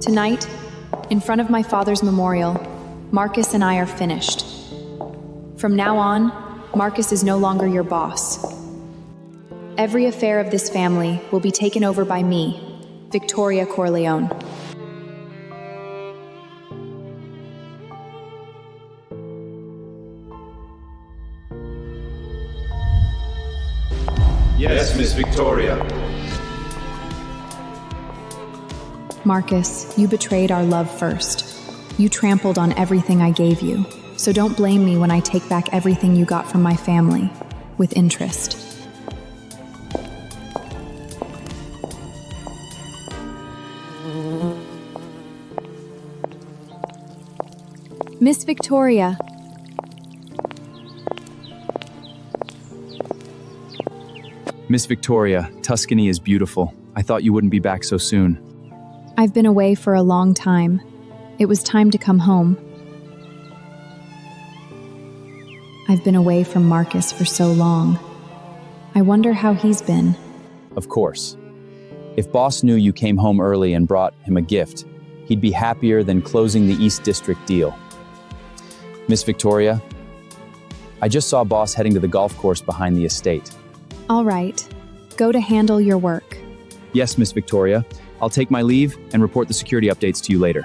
Tonight, in front of my father's memorial, Marcus and I are finished. From now on, Marcus is no longer your boss. Every affair of this family will be taken over by me, Victoria Corleone. Yes, Miss Victoria. Marcus, you betrayed our love first. You trampled on everything I gave you. So don't blame me when I take back everything you got from my family, with interest. Miss Victoria. Miss Victoria, Tuscany is beautiful. I thought you wouldn't be back so soon. I've been away for a long time. It was time to come home. I've been away from Marcus for so long. I wonder how he's been. Of course. If Boss knew you came home early and brought him a gift, he'd be happier than closing the East District deal. Miss Victoria, I just saw Boss heading to the golf course behind the estate. All right. Go to handle your work. Yes, Miss Victoria. I'll take my leave and report the security updates to you later.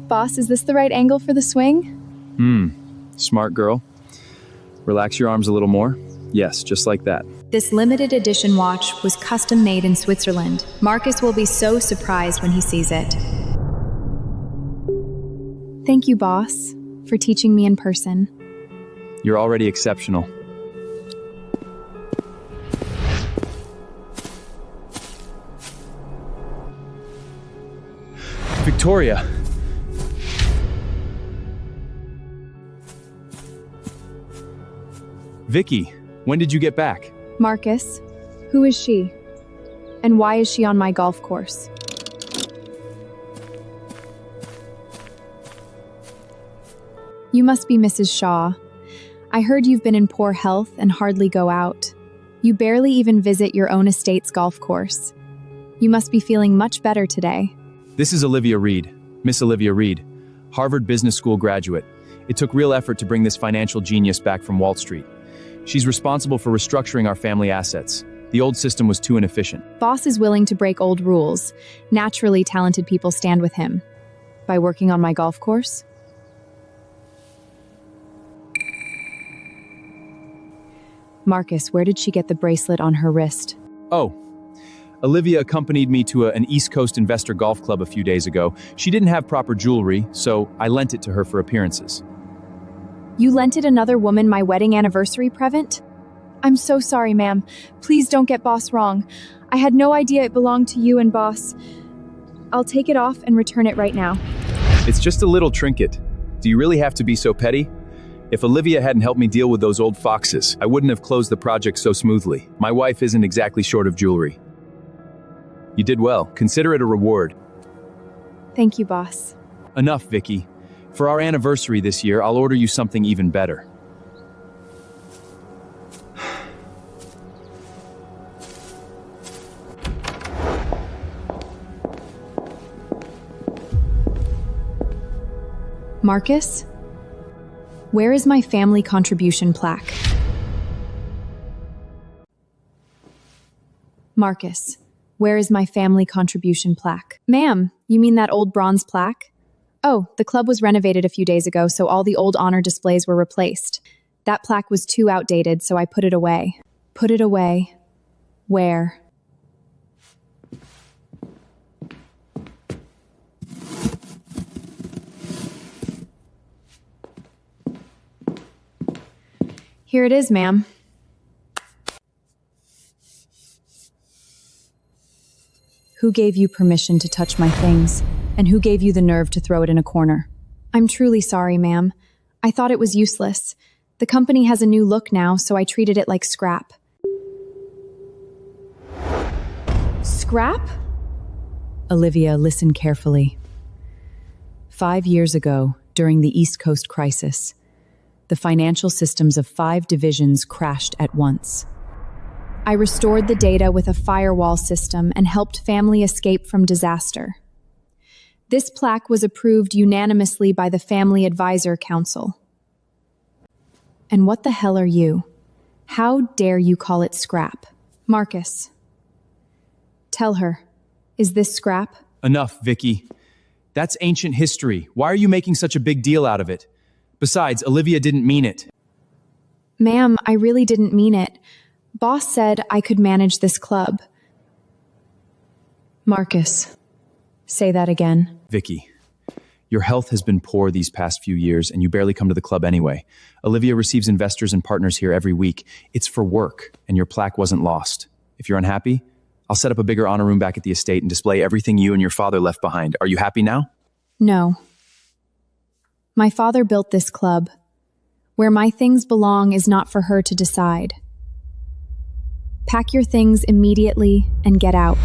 Boss, is this the right angle for the swing? Smart girl. Relax your arms a little more. Yes, just like that. This limited edition watch was custom made in Switzerland. Marcus will be so surprised when he sees it. Thank you, boss, for teaching me in person. You're already exceptional. Victoria! Vicky, when did you get back? Marcus, who is she? And why is she on my golf course? You must be Mrs. Shaw. I heard you've been in poor health and hardly go out. You barely even visit your own estate's golf course. You must be feeling much better today. This is Olivia Reed, Miss Olivia Reed, Harvard Business School graduate. It took real effort to bring this financial genius back from Wall Street. She's responsible for restructuring our family assets. The old system was too inefficient. Boss is willing to break old rules. Naturally, talented people stand with him. By working on my golf course? Marcus, where did she get the bracelet on her wrist? Oh, Olivia accompanied me to an East Coast investor golf club a few days ago. She didn't have proper jewelry, so I lent it to her for appearances. You lented another woman my wedding anniversary present? I'm so sorry, ma'am. Please don't get Boss wrong. I had no idea it belonged to you and Boss. I'll take it off and return it right now. It's just a little trinket. Do you really have to be so petty? If Olivia hadn't helped me deal with those old foxes, I wouldn't have closed the project so smoothly. My wife isn't exactly short of jewelry. You did well. Consider it a reward. Thank you, Boss. Enough, Vicky. For our anniversary this year, I'll order you something even better. Marcus? Where is my family contribution plaque? Marcus, where is my family contribution plaque? Ma'am, you mean that old bronze plaque? Oh, the club was renovated a few days ago, so all the old honor displays were replaced. That plaque was too outdated, so I put it away. Put it away. Where? Here it is, ma'am. Who gave you permission to touch my things? And who gave you the nerve to throw it in a corner? I'm truly sorry, ma'am. I thought it was useless. The company has a new look now, so I treated it like scrap. Scrap? Olivia, listen carefully. 5 years ago, during the East Coast crisis, the financial systems of 5 divisions crashed at once. I restored the data with a firewall system and helped family escape from disaster. This plaque was approved unanimously by the Family Advisor Council. And what the hell are you? How dare you call it scrap? Marcus. Tell her, is this scrap? Enough, Vicky. That's ancient history. Why are you making such a big deal out of it? Besides, Olivia didn't mean it. Ma'am, I really didn't mean it. Boss said I could manage this club. Marcus, say that again. Vicky, your health has been poor these past few years, and you barely come to the club anyway. Olivia receives investors and partners here every week. It's for work, and your plaque wasn't lost. If you're unhappy, I'll set up a bigger honor room back at the estate and display everything you and your father left behind. Are you happy now? No. My father built this club. Where my things belong is not for her to decide. Pack your things immediately and get out.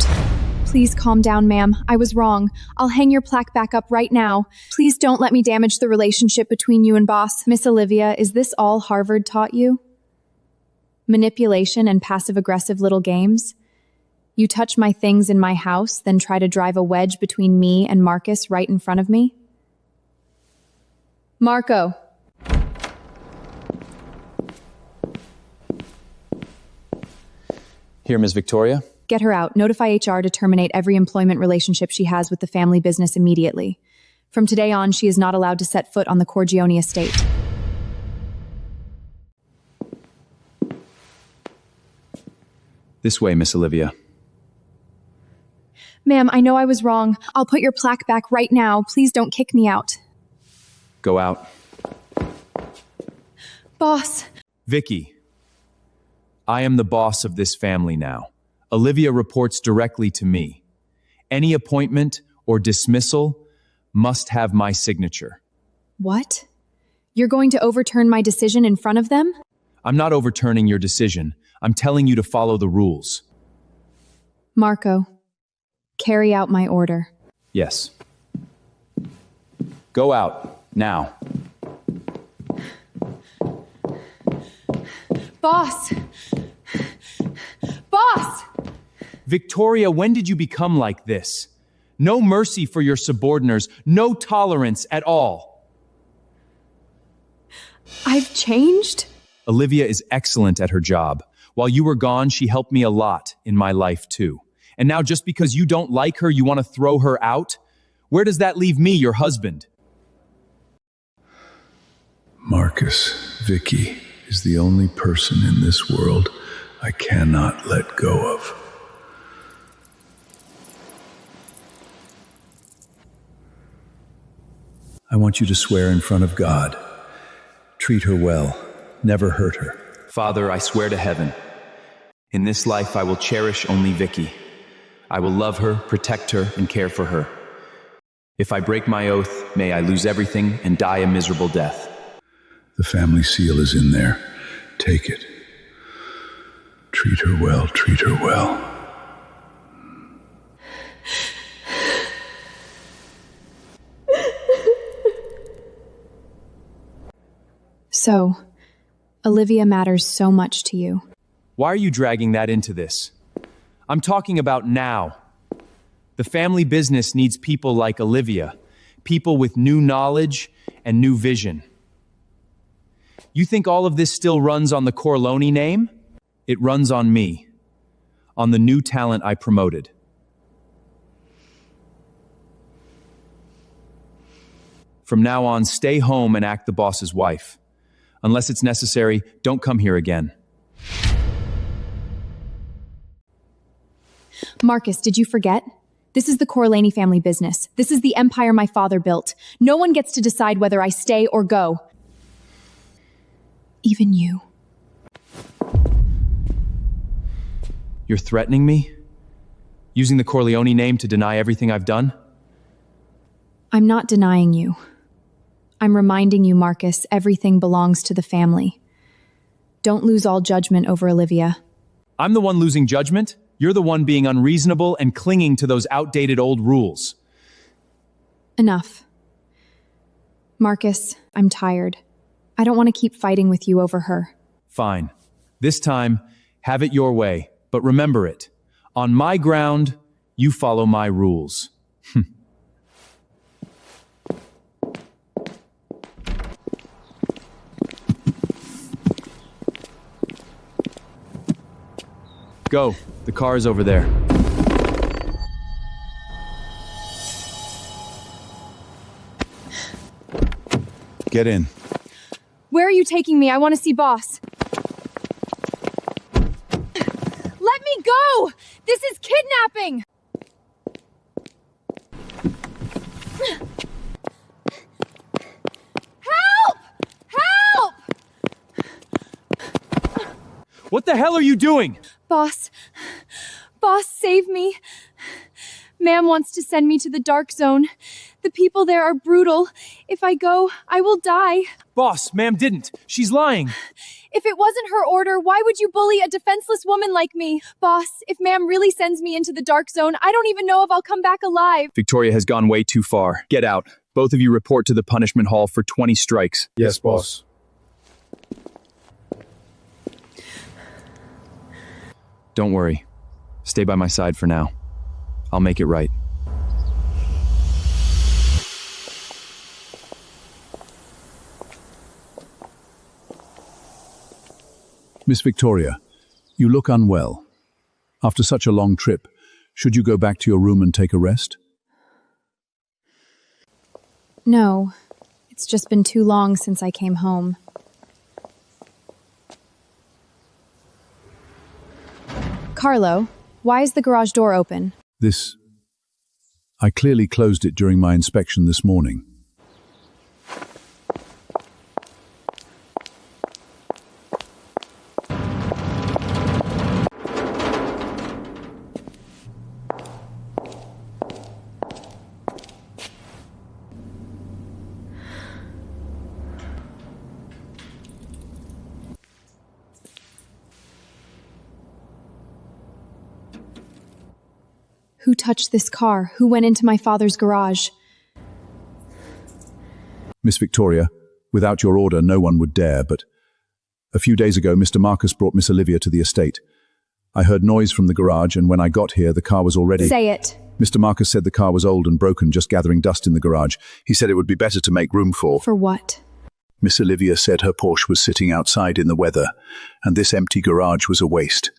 Please calm down, ma'am. I was wrong. I'll hang your plaque back up right now. Please don't let me damage the relationship between you and boss. Miss Olivia, is this all Harvard taught you? Manipulation and passive-aggressive little games? You touch my things in my house, then try to drive a wedge between me and Marcus right in front of me? Marco. Here, Ms. Victoria. Get her out. Notify HR to terminate every employment relationship she has with the family business immediately. From today on, she is not allowed to set foot on the Corleone estate. This way, Miss Olivia. Ma'am, I know I was wrong. I'll put your plaque back right now. Please don't kick me out. Go out. Boss. Vicky, I am the boss of this family now. Olivia reports directly to me. Any appointment or dismissal must have my signature. What? You're going to overturn my decision in front of them? I'm not overturning your decision. I'm telling you to follow the rules. Marco, carry out my order. Yes. Go out, now. Boss! Boss! Victoria, when did you become like this? No mercy for your subordinates, no tolerance at all. I've changed? Olivia is excellent at her job. While you were gone, she helped me a lot in my life too. And now just because you don't like her, you want to throw her out? Where does that leave me, your husband? Marcus, Vicky is the only person in this world I cannot let go of. I want you to swear in front of God. Treat her well. Never hurt her. Father, I swear to heaven, in this life I will cherish only Vicky. I will love her, protect her, and care for her. If I break my oath, may I lose everything and die a miserable death. The family seal is in there. Take it. Treat her well, treat her well. So, Olivia matters so much to you. Why are you dragging that into this? I'm talking about now. The family business needs people like Olivia, people with new knowledge and new vision. You think all of this still runs on the Corleone name? It runs on me, on the new talent I promoted. From now on, stay home and act the boss's wife. Unless it's necessary, don't come here again. Marcus, did you forget? This is the Corleone family business. This is the empire my father built. No one gets to decide whether I stay or go. Even you. You're threatening me? Using the Corleone name to deny everything I've done? I'm not denying you. I'm reminding you, Marcus, everything belongs to the family. Don't lose all judgment over Olivia. I'm the one losing judgment. You're the one being unreasonable and clinging to those outdated old rules. Enough. Marcus, I'm tired. I don't want to keep fighting with you over her. Fine. This time, have it your way. But remember it. On my ground, you follow my rules. Go. The car is over there. Get in. Where are you taking me? I want to see Boss. Let me go! This is kidnapping! Help! Help! What the hell are you doing? Boss, save me. Ma'am wants to send me to the dark zone. The people there are brutal. If I go, I will die. Boss, ma'am didn't. She's lying. If it wasn't her order, why would you bully a defenseless woman like me? Boss, if ma'am really sends me into the dark zone, I don't even know if I'll come back alive. Victoria has gone way too far. Get out. Both of you report to the punishment hall for 20 strikes. Yes, boss. Don't worry. Stay by my side for now. I'll make it right. Miss Victoria, you look unwell. After such a long trip, should you go back to your room and take a rest? No, it's just been too long since I came home. Carlo, why is the garage door open? I clearly closed it during my inspection this morning. Who touched this car? Who went into my father's garage? Miss Victoria, without your order, no one would dare, but a few days ago, Mr. Marcus brought Miss Olivia to the estate. I heard noise from the garage, and when I got here, the car was already... Say it. Mr. Marcus said the car was old and broken, just gathering dust in the garage. He said it would be better to make room for... For what? Miss Olivia said her Porsche was sitting outside in the weather, and this empty garage was a waste.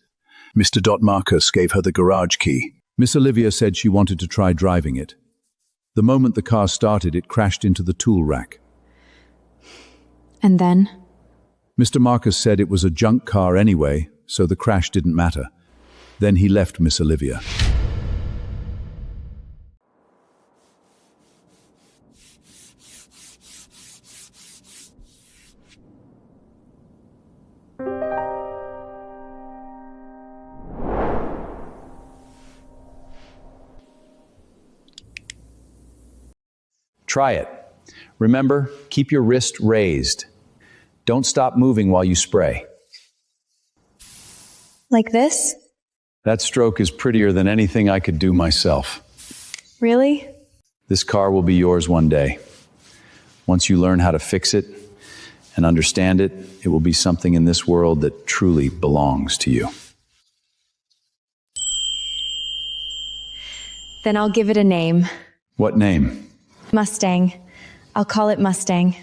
Mr. Marcus gave her the garage key. Miss Olivia said she wanted to try driving it. The moment the car started, it crashed into the tool rack. And then? Mr. Marcus said it was a junk car anyway, so the crash didn't matter. Then he left Miss Olivia. Try it. Remember, keep your wrist raised. Don't stop moving while you spray. Like this? That stroke is prettier than anything I could do myself. Really? This car will be yours one day. Once you learn how to fix it and understand it, it will be something in this world that truly belongs to you. Then I'll give it a name. What name? Mustang. I'll call it Mustang.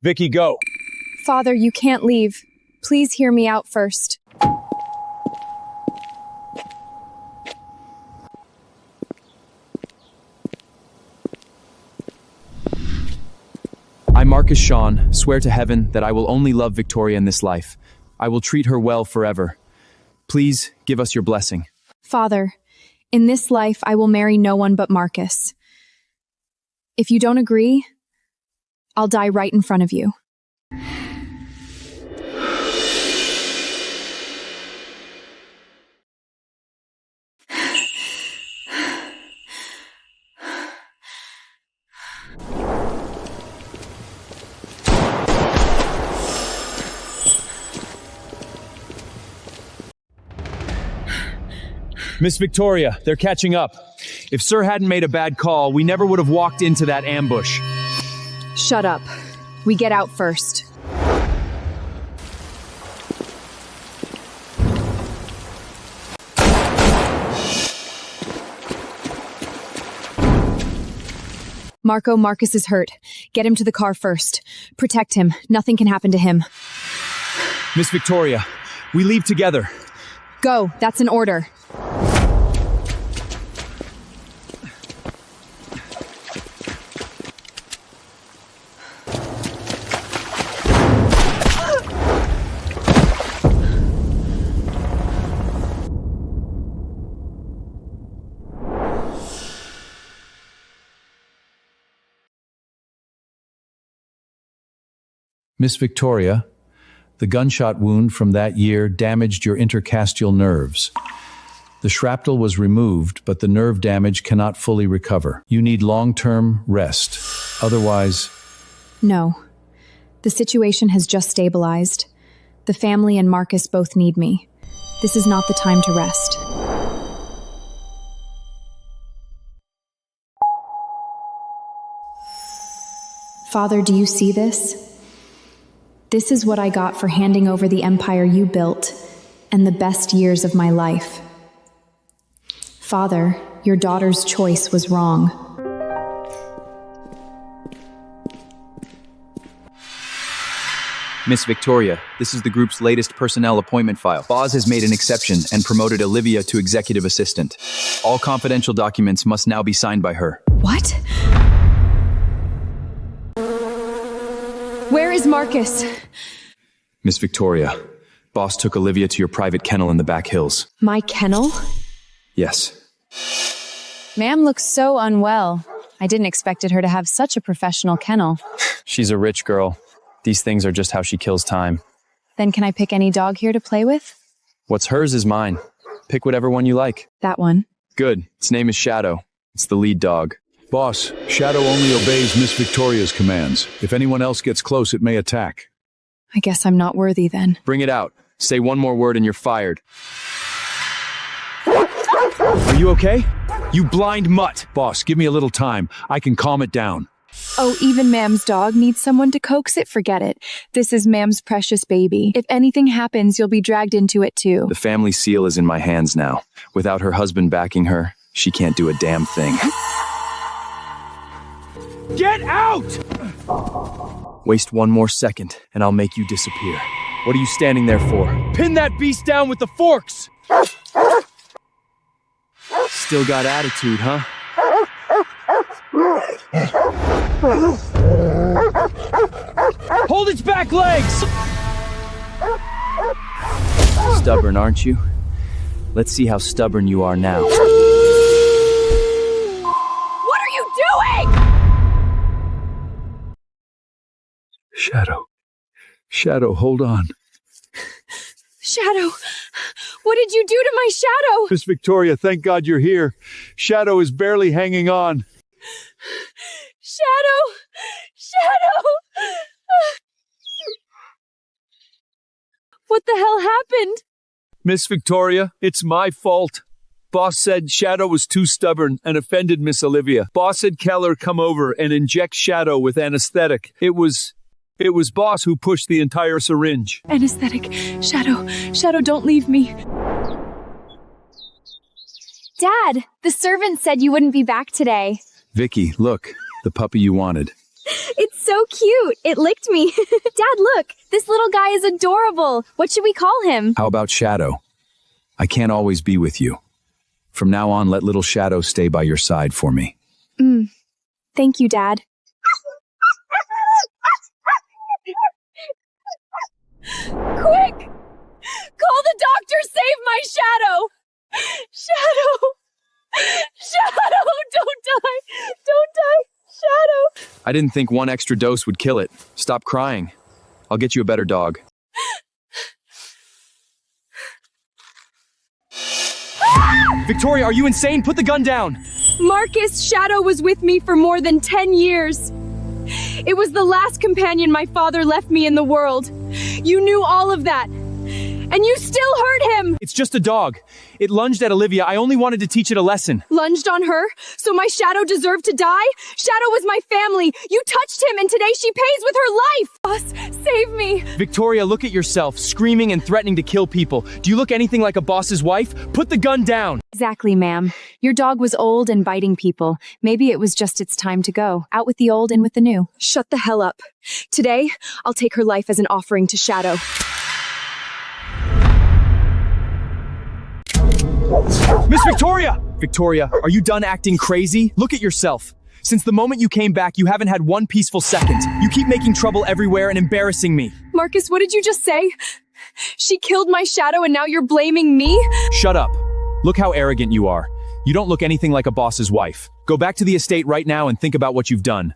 Vicky, go. Father, you can't leave. Please hear me out first. I, Marcus Sean, swear to heaven that I will only love Victoria in this life. I will treat her well forever. Please give us your blessing. Father, in this life I will marry no one but Marcus. If you don't agree, I'll die right in front of you. Miss Victoria, they're catching up. If Sir hadn't made a bad call, we never would have walked into that ambush. Shut up. We get out first. Marcus is hurt. Get him to the car first. Protect him. Nothing can happen to him. Miss Victoria, we leave together. Go. That's an order. Miss Victoria, the gunshot wound from that year damaged your intercostal nerves. The shrapnel was removed, but the nerve damage cannot fully recover. You need long-term rest. Otherwise... No. The situation has just stabilized. The family and Marcus both need me. This is not the time to rest. Father, do you see this? This is what I got for handing over the empire you built and the best years of my life. Father, your daughter's choice was wrong. Miss Victoria, this is the group's latest personnel appointment file. Boz has made an exception and promoted Olivia to executive assistant. All confidential documents must now be signed by her. What? Where is Marcus? Miss Victoria, Boss took Olivia to your private kennel in the back hills. My kennel? Yes. Ma'am looks so unwell. I didn't expect her to have such a professional kennel. She's a rich girl. These things are just how she kills time. Then can I pick any dog here to play with? What's hers is mine. Pick whatever one you like. That one. Good. Its name is Shadow. It's the lead dog. Boss, Shadow only obeys Miss Victoria's commands. If anyone else gets close, it may attack. I guess I'm not worthy then. Bring it out. Say one more word and you're fired. Are you okay? You blind mutt! Boss, give me a little time. I can calm it down. Oh, even Ma'am's dog needs someone to coax it? Forget it. This is Ma'am's precious baby. If anything happens, you'll be dragged into it too. The family seal is in my hands now. Without her husband backing her, she can't do a damn thing. Get out! Waste one more second, and I'll make you disappear. What are you standing there for? Pin that beast down with the forks! Still got attitude, huh? Hold its back legs! Stubborn, aren't you? Let's see how stubborn you are now. What are you doing? Shadow, hold on. Shadow, what did you do to my Shadow? Miss Victoria, thank God you're here. Shadow is barely hanging on. Shadow! What the hell happened? Miss Victoria, it's my fault. Boss said Shadow was too stubborn and offended Miss Olivia. Boss had Keller come over and inject Shadow with anesthetic. It was Boss who pushed the entire syringe. Anesthetic. Shadow, don't leave me. Dad, the servant said you wouldn't be back today. Vicky, look, the puppy you wanted. It's so cute. It licked me. Dad, look, this little guy is adorable. What should we call him? How about Shadow? I can't always be with you. From now on, let little Shadow stay by your side for me. Thank you, Dad. Quick! Call the doctor! Save my Shadow! Shadow! Don't die! Shadow! I didn't think one extra dose would kill it. Stop crying. I'll get you a better dog. Victoria, are you insane? Put the gun down! Marcus, Shadow was with me for more than 10 years. It was the last companion my father left me in the world. You knew all of that. and you still hurt him! It's just a dog. It lunged at Olivia. I only wanted to teach it a lesson. Lunged on her? So my Shadow deserved to die? Shadow was my family. You touched him, and today she pays with her life! Boss, save me! Victoria, look at yourself, screaming and threatening to kill people. Do you look anything like a boss's wife? Put the gun down! Exactly, ma'am. Your dog was old and biting people. Maybe it was just its time to go. Out with the old, in with the new. Shut the hell up. Today, I'll take her life as an offering to Shadow. Miss Victoria! Victoria, are you done acting crazy? Look at yourself. Since the moment you came back, you haven't had one peaceful second. You keep making trouble everywhere and embarrassing me. Marcus, what did you just say? She killed my Shadow and now you're blaming me? Shut up. Look how arrogant you are. You don't look anything like a boss's wife. Go back to the estate right now and think about what you've done.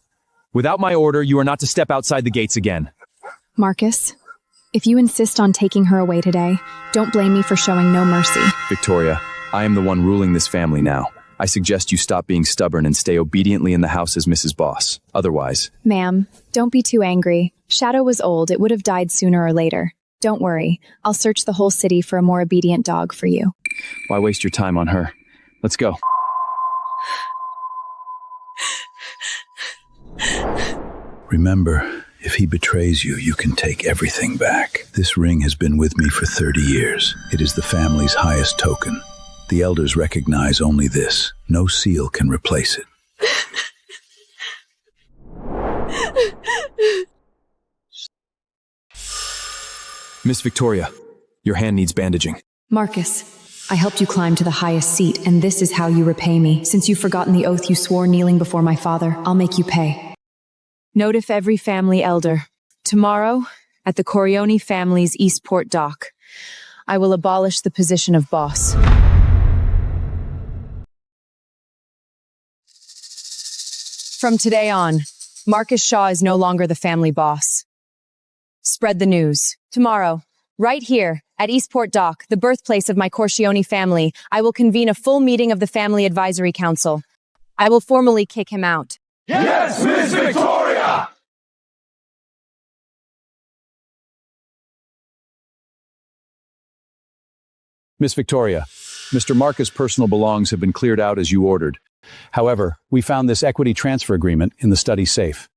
Without my order, you are not to step outside the gates again. Marcus, if you insist on taking her away today, don't blame me for showing no mercy. Victoria, I am the one ruling this family now. I suggest you stop being stubborn and stay obediently in the house as Mrs. Boss. Otherwise... Ma'am, don't be too angry. Shadow was old. It would have died sooner or later. Don't worry. I'll search the whole city for a more obedient dog for you. Why waste your time on her? Let's go. Remember, if he betrays you, you can take everything back. This ring has been with me for 30 years. It is the family's highest token. The elders recognize only this. No seal can replace it. Miss Victoria, your hand needs bandaging. Marcus, I helped you climb to the highest seat, and this is how you repay me. Since you've forgotten the oath you swore kneeling before my father, I'll make you pay. Note of every family elder. Tomorrow, at the Corleone family's Eastport dock, I will abolish the position of boss. From today on, Marcus Shaw is no longer the family boss. Spread the news. Tomorrow, right here, at Eastport Dock, the birthplace of my Corleone family, I will convene a full meeting of the Family Advisory Council. I will formally kick him out. Yes, Miss Victoria! Miss Victoria, Mr. Marcus' personal belongings have been cleared out as you ordered. However, we found this equity transfer agreement in the study safe.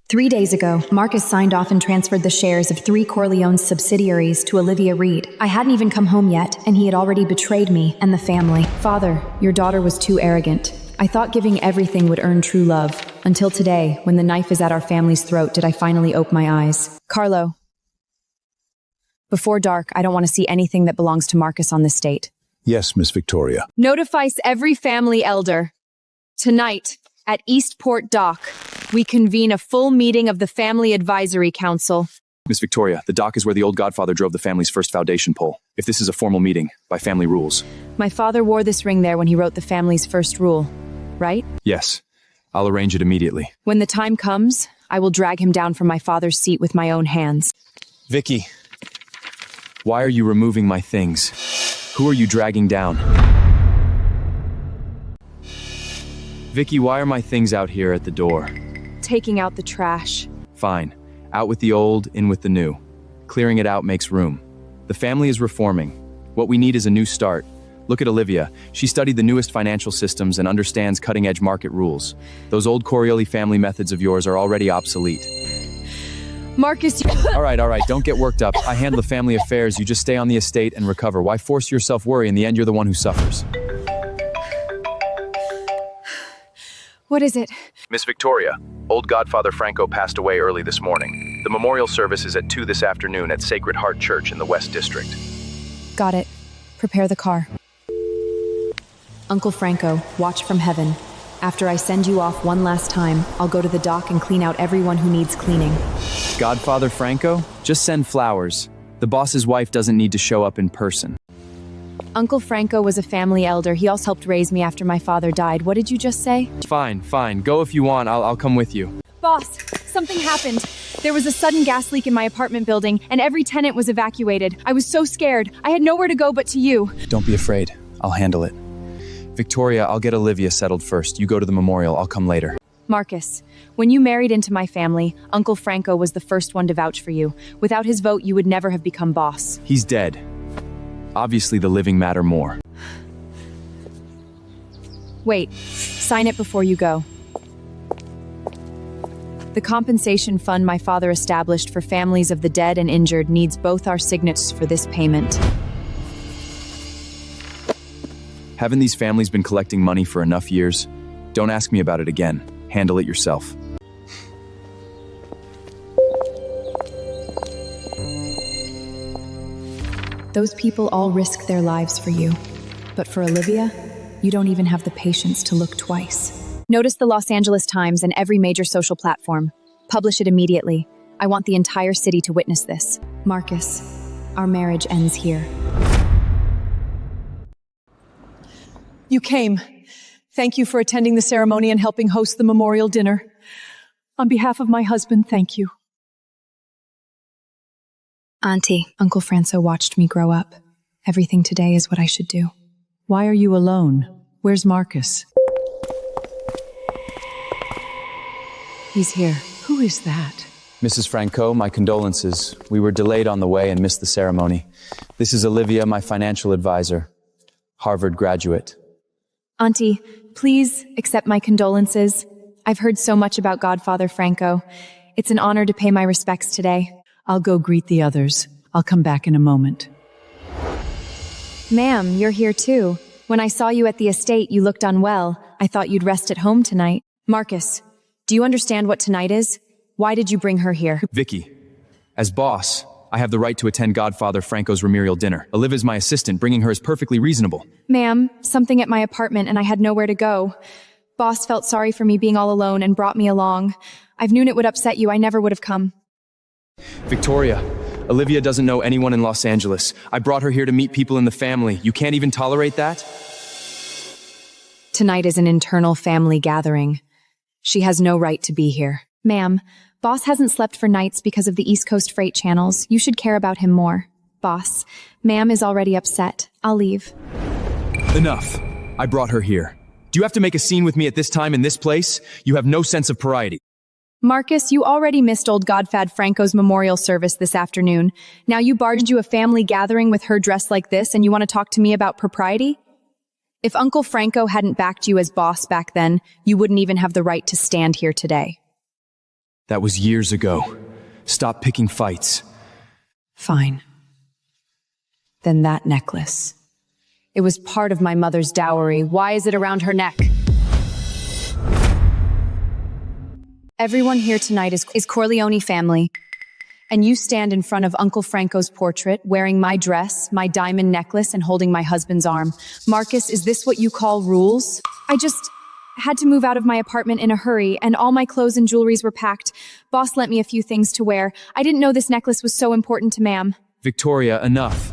3 days ago, Marcus signed off and transferred the shares of 3 Corleone's subsidiaries to Olivia Reed. I hadn't even come home yet, and he had already betrayed me and the family. Father, your daughter was too arrogant. I thought giving everything would earn true love. Until today, when the knife is at our family's throat, did I finally open my eyes. Carlo, before dark, I don't want to see anything that belongs to Marcus on this state. Yes, Miss Victoria. Notifies every family elder. Tonight, at Eastport Dock, we convene a full meeting of the Family Advisory Council. Miss Victoria, the dock is where the old godfather drove the family's first foundation pole. If this is a formal meeting, by family rules. My father wore this ring there when he wrote the family's first rule, right? Yes, I'll arrange it immediately. When the time comes, I will drag him down from my father's seat with my own hands. Vicky, why are you removing my things? Who are you dragging down? Vicky, why are my things out here at the door? Taking out the trash. Fine. Out with the old, in with the new. Clearing it out makes room. The family is reforming. What we need is a new start. Look at Olivia. She studied the newest financial systems and understands cutting-edge market rules. Those old Corleone family methods of yours are already obsolete. Marcus, All right, don't get worked up. I handle the family affairs. You just stay on the estate and recover. Why force yourself worry? In the end, you're the one who suffers. What is it? Miss Victoria, old godfather Franco passed away early this morning. The memorial service is at 2 this afternoon at Sacred Heart Church in the West District. Got it. Prepare the car. Uncle Franco, watch from heaven. After I send you off one last time, I'll go to the dock and clean out everyone who needs cleaning. Godfather Franco? Just send flowers. The boss's wife doesn't need to show up in person. Uncle Franco was a family elder. He also helped raise me after my father died. What did you just say? Fine. Go if you want. I'll come with you. Boss, something happened. There was a sudden gas leak in my apartment building, and every tenant was evacuated. I was so scared. I had nowhere to go but to you. Don't be afraid. I'll handle it. Victoria, I'll get Olivia settled first. You go to the memorial. I'll come later. Marcus, when you married into my family, Uncle Franco was the first one to vouch for you. Without his vote, you would never have become boss. He's dead. Obviously, the living matter more. Wait, sign it before you go. The compensation fund my father established for families of the dead and injured needs both our signatures for this payment. Haven't these families been collecting money for enough years? Don't ask me about it again. Handle it yourself. Those people all risk their lives for you. But for Olivia, you don't even have the patience to look twice. Notice the Los Angeles Times and every major social platform. Publish it immediately. I want the entire city to witness this. Marcus, our marriage ends here. You came. Thank you for attending the ceremony and helping host the memorial dinner. On behalf of my husband, thank you. Auntie, Uncle Franco watched me grow up. Everything today is what I should do. Why are you alone? Where's Marcus? He's here. Who is that? Mrs. Franco, my condolences. We were delayed on the way and missed the ceremony. This is Olivia, my financial advisor, Harvard graduate. Auntie, please accept my condolences. I've heard so much about Godfather Franco. It's an honor to pay my respects today. I'll go greet the others. I'll come back in a moment. Ma'am, you're here too. When I saw you at the estate, you looked unwell. I thought you'd rest at home tonight. Marcus, do you understand what tonight is? Why did you bring her here? Vicky, as boss, I have the right to attend Godfather Franco's memorial dinner. Olivia's my assistant. Bringing her is perfectly reasonable. Ma'am, something at my apartment and I had nowhere to go. Boss felt sorry for me being all alone and brought me along. I've known it would upset you. I never would have come. Victoria, Olivia doesn't know anyone in Los Angeles. I brought her here to meet people in the family. You can't even tolerate that? Tonight is an internal family gathering. She has no right to be here. Ma'am, Boss hasn't slept for nights because of the East Coast freight channels. You should care about him more. Boss, ma'am is already upset. I'll leave. Enough. I brought her here. Do you have to make a scene with me at this time in this place? You have no sense of propriety. Marcus, you already missed old Godfather Franco's memorial service this afternoon. Now you barged into a family gathering with her dressed like this and you want to talk to me about propriety? If Uncle Franco hadn't backed you as boss back then, you wouldn't even have the right to stand here today. That was years ago. Stop picking fights. Fine. Then that necklace. It was part of my mother's dowry. Why is it around her neck? Everyone here tonight is Corleone family. And you stand in front of Uncle Franco's portrait, wearing my dress, my diamond necklace, and holding my husband's arm. Marcus, is this what you call rules? I just had to move out of my apartment in a hurry, and all my clothes and jewelries were packed. Boss lent me a few things to wear. I didn't know this necklace was so important to ma'am. Victoria, enough.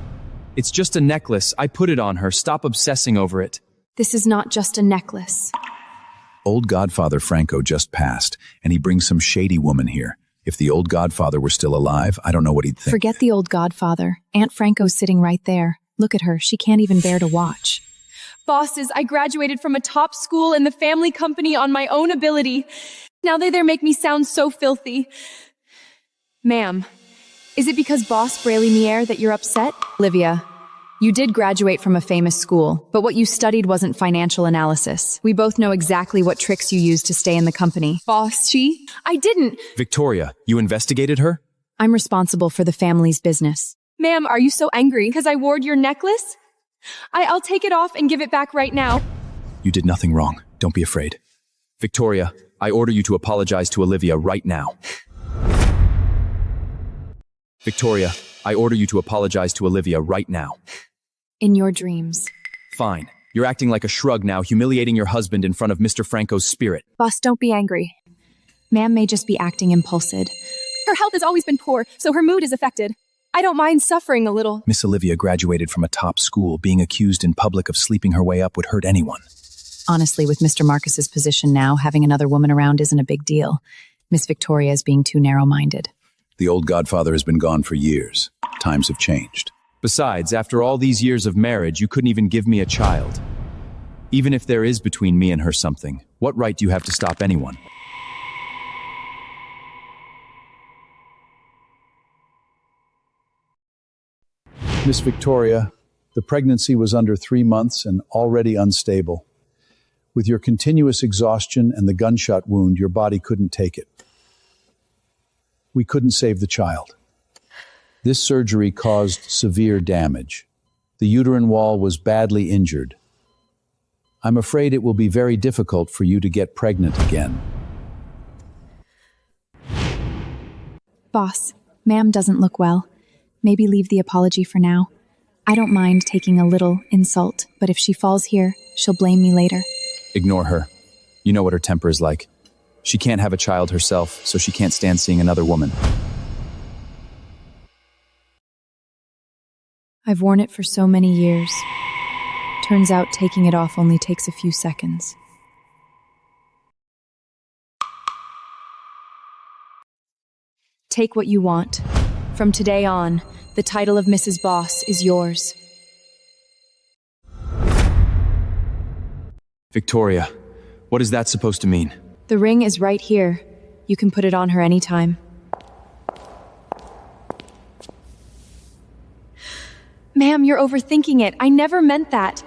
It's just a necklace. I put it on her. Stop obsessing over it. This is not just a necklace. Old Godfather Franco just passed, and he brings some shady woman here. If the old Godfather were still alive, I don't know what he'd think. Forget the old Godfather. Aunt Franco's sitting right there. Look at her. She can't even bear to watch. Bosses, I graduated from a top school in the family company on my own ability. Now they there make me sound so filthy. Ma'am, is it because Boss Braley Mier that you're upset? Olivia, you did graduate from a famous school, but what you studied wasn't financial analysis. We both know exactly what tricks you used to stay in the company. Boss, I didn't. Victoria, you investigated her? I'm responsible for the family's business. Ma'am, are you so angry because I wore your necklace? I'll take it off and give it back right now. You did nothing wrong. Don't be afraid. Victoria, I order you to apologize to Olivia right now. Victoria, I order you to apologize to Olivia right now. In your dreams. Fine. You're acting like a shrug now, humiliating your husband in front of Mr. Franco's spirit. Boss, don't be angry. Ma'am may just be acting impulsive. Her health has always been poor, so her mood is affected. I don't mind suffering a little. Miss Olivia graduated from a top school. Being accused in public of sleeping her way up would hurt anyone. Honestly, with Mr. Marcus's position now, having another woman around isn't a big deal. Miss Victoria is being too narrow-minded. The old Godfather has been gone for years. Times have changed. Besides, after all these years of marriage, you couldn't even give me a child. Even if there is between me and her something, what right do you have to stop anyone? Miss Victoria, The pregnancy was under 3 months and already unstable. With your continuous exhaustion and the gunshot wound, your body couldn't take it. We couldn't save the child. This surgery caused severe damage. The uterine wall was badly injured. I'm afraid it will be very difficult for you to get pregnant again. Boss, ma'am doesn't look well. Maybe leave the apology for now. I don't mind taking a little insult, but if she falls here, she'll blame me later. Ignore her. You know what her temper is like. She can't have a child herself, so she can't stand seeing another woman. I've worn it for so many years. Turns out taking it off only takes a few seconds. Take what you want. From today on, the title of Mrs. Boss is yours. Victoria, what is that supposed to mean? The ring is right here. You can put it on her anytime. Ma'am, you're overthinking it. I never meant that.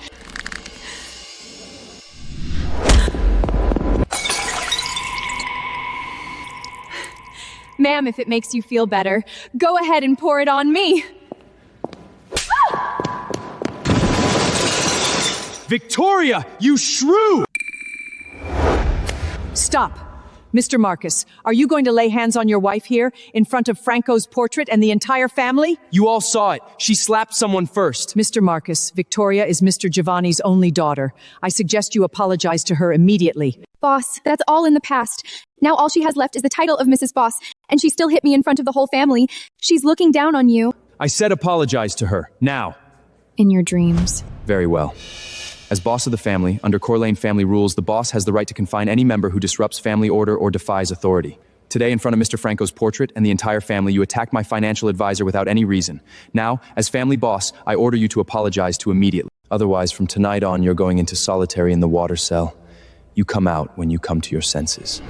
Ma'am, if it makes you feel better, go ahead and pour it on me. Victoria, you shrew! Stop. Mr. Marcus, are you going to lay hands on your wife here in front of Franco's portrait and the entire family? You all saw it. She slapped someone first. Mr. Marcus, Victoria is Mr. Giovanni's only daughter. I suggest you apologize to her immediately. Boss, that's all in the past. Now all she has left is the title of Mrs. Boss, and she still hit me in front of the whole family. She's looking down on you. I said apologize to her. Now. In your dreams. Very well. As boss of the family, under Corleone family rules, the boss has the right to confine any member who disrupts family order or defies authority. Today, in front of Mr. Franco's portrait and the entire family, you attacked my financial advisor without any reason. Now, as family boss, I order you to apologize to immediately. Otherwise, from tonight on, you're going into solitary in the water cell. You come out when you come to your senses.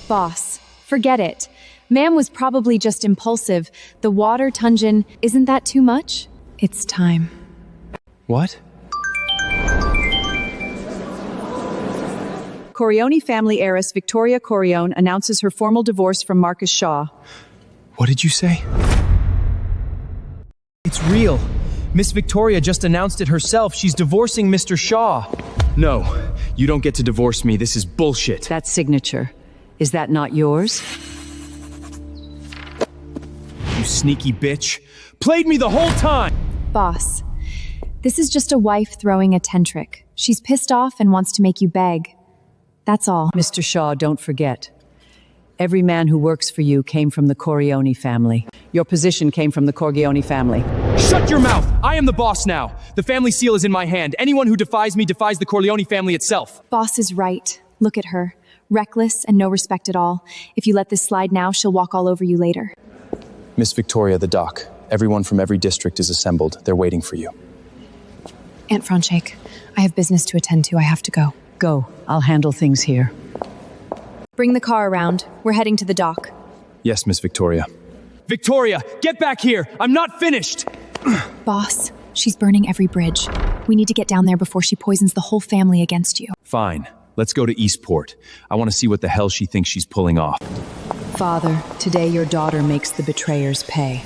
Boss, forget it. Ma'am was probably just impulsive. The water, Tunjin, isn't that too much? It's time. What? Corleone family heiress Victoria Corleone announces her formal divorce from Marcus Shaw. What did you say? It's real. Miss Victoria just announced it herself. She's divorcing Mr. Shaw. No, you don't get to divorce me. This is bullshit. That signature, is that not yours? You sneaky bitch. Played me the whole time! Boss, this is just a wife throwing a tentric. She's pissed off and wants to make you beg. That's all. Mr. Shaw, don't forget. Every man who works for you came from the Corleone family. Your position came from the Corleone family. Shut your mouth! I am the boss now. The family seal is in my hand. Anyone who defies me defies the Corleone family itself. Boss is right. Look at her. Reckless and no respect at all. If you let this slide now, she'll walk all over you later. Miss Victoria, the doc. Everyone from every district is assembled. They're waiting for you. Aunt Franchek, I have business to attend to. I have to go. Go. I'll handle things here. Bring the car around. We're heading to the dock. Yes, Miss Victoria. Victoria, get back here! I'm not finished! Boss, she's burning every bridge. We need to get down there before she poisons the whole family against you. Fine. Let's go to Eastport. I want to see what the hell she thinks she's pulling off. Father, today your daughter makes the betrayers pay.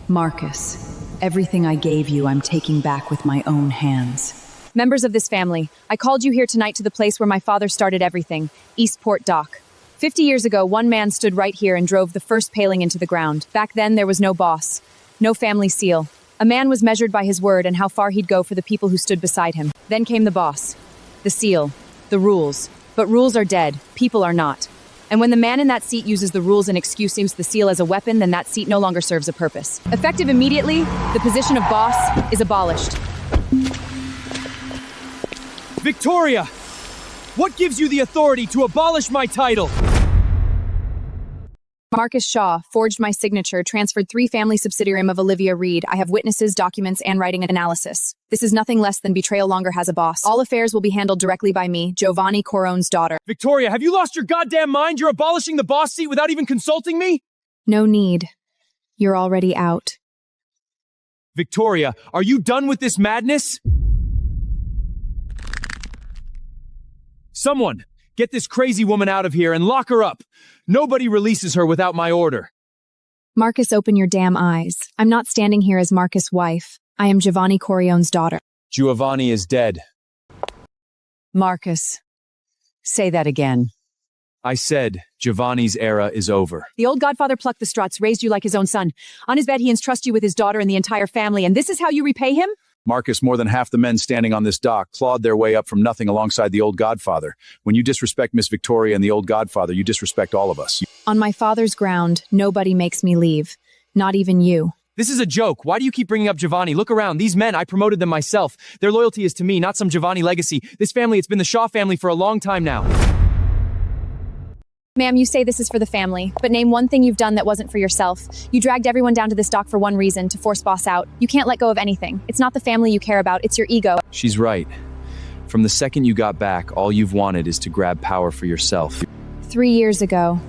Marcus, everything I gave you, I'm taking back with my own hands. Members of this family, I called you here tonight to the place where my father started everything, Eastport Dock. 50 years ago, one man stood right here and drove the first paling into the ground. Back then, there was no boss, no family seal. A man was measured by his word and how far he'd go for the people who stood beside him. Then came the boss, the seal, the rules. But rules are dead, people are not. And when the man in that seat uses the rules and excuses the seal as a weapon, then that seat no longer serves a purpose. Effective immediately, the position of boss is abolished. Victoria! What gives you the authority to abolish my title? Marcus Shaw forged my signature, transferred 3 family subsidiary of Olivia Reed. I have witnesses, documents, and writing analysis. This is nothing less than betrayal longer has a boss. All affairs will be handled directly by me, Giovanni Corleone's daughter. Victoria, have you lost your goddamn mind? You're abolishing the boss seat without even consulting me? No need. You're already out. Victoria, are you done with this madness? Someone, get this crazy woman out of here and lock her up. Nobody releases her without my order. Marcus, open your damn eyes. I'm not standing here as Marcus' wife. I am Giovanni Corleone's daughter. Giovanni is dead. Marcus, say that again. I said Giovanni's era is over. The old godfather plucked the struts, raised you like his own son. On his bed, he entrusts you with his daughter and the entire family, and this is how you repay him? Marcus, more than half the men standing on this dock clawed their way up from nothing alongside the old godfather. When you disrespect Miss Victoria and the old godfather, you disrespect all of us. On my father's ground, nobody makes me leave. Not even you. This is a joke. Why do you keep bringing up Giovanni? Look around. These men, I promoted them myself. Their loyalty is to me, not some Giovanni legacy. This family, it's been the Shaw family for a long time now. Ma'am, you say this is for the family, but name one thing you've done that wasn't for yourself. You dragged everyone down to this dock for one reason, to force boss out. You can't let go of anything. It's not the family you care about, it's your ego. She's right. From the second you got back, all you've wanted is to grab power for yourself. 3 years ago.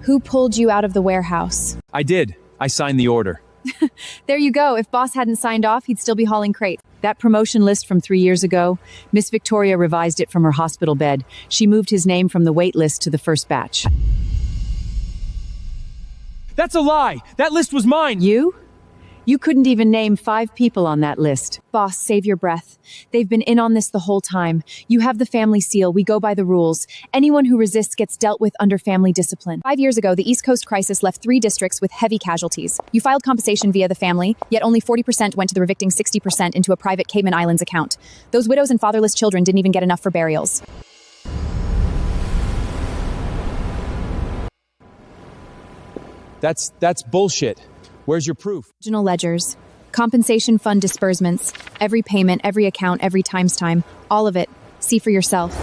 Who pulled you out of the warehouse? I did. I signed the order. There you go. If boss hadn't signed off, he'd still be hauling crates. That promotion list from 3 years ago, Miss Victoria revised it from her hospital bed. She moved his name from the wait list to the first batch. That's a lie! That list was mine! You? You couldn't even name 5 people on that list. Boss, save your breath. They've been in on this the whole time. You have the family seal. We go by the rules. Anyone who resists gets dealt with under family discipline. 5 years ago, the East Coast crisis left 3 districts with heavy casualties. You filed compensation via the family, yet only 40% went to the revicting 60% into a private Cayman Islands account. Those widows and fatherless children didn't even get enough for burials. That's bullshit. Where's your proof? Original ledgers, compensation fund disbursements, every payment, every account, every times time, all of it. See for yourself.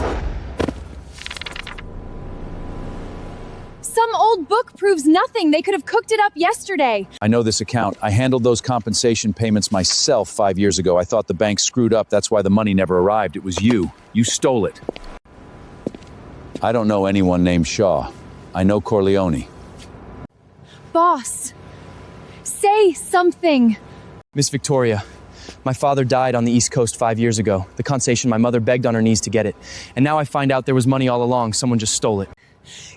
Some old book proves nothing. They could have cooked it up yesterday. I know this account. I handled those compensation payments myself 5 years ago. I thought the bank screwed up. That's why the money never arrived. It was you. You stole it. I don't know anyone named Shaw. I know Corleone. Boss, say something. Miss Victoria, my father died on the East Coast 5 years ago. The compensation, my mother begged on her knees to get it. And now I find out there was money all along. Someone just stole it.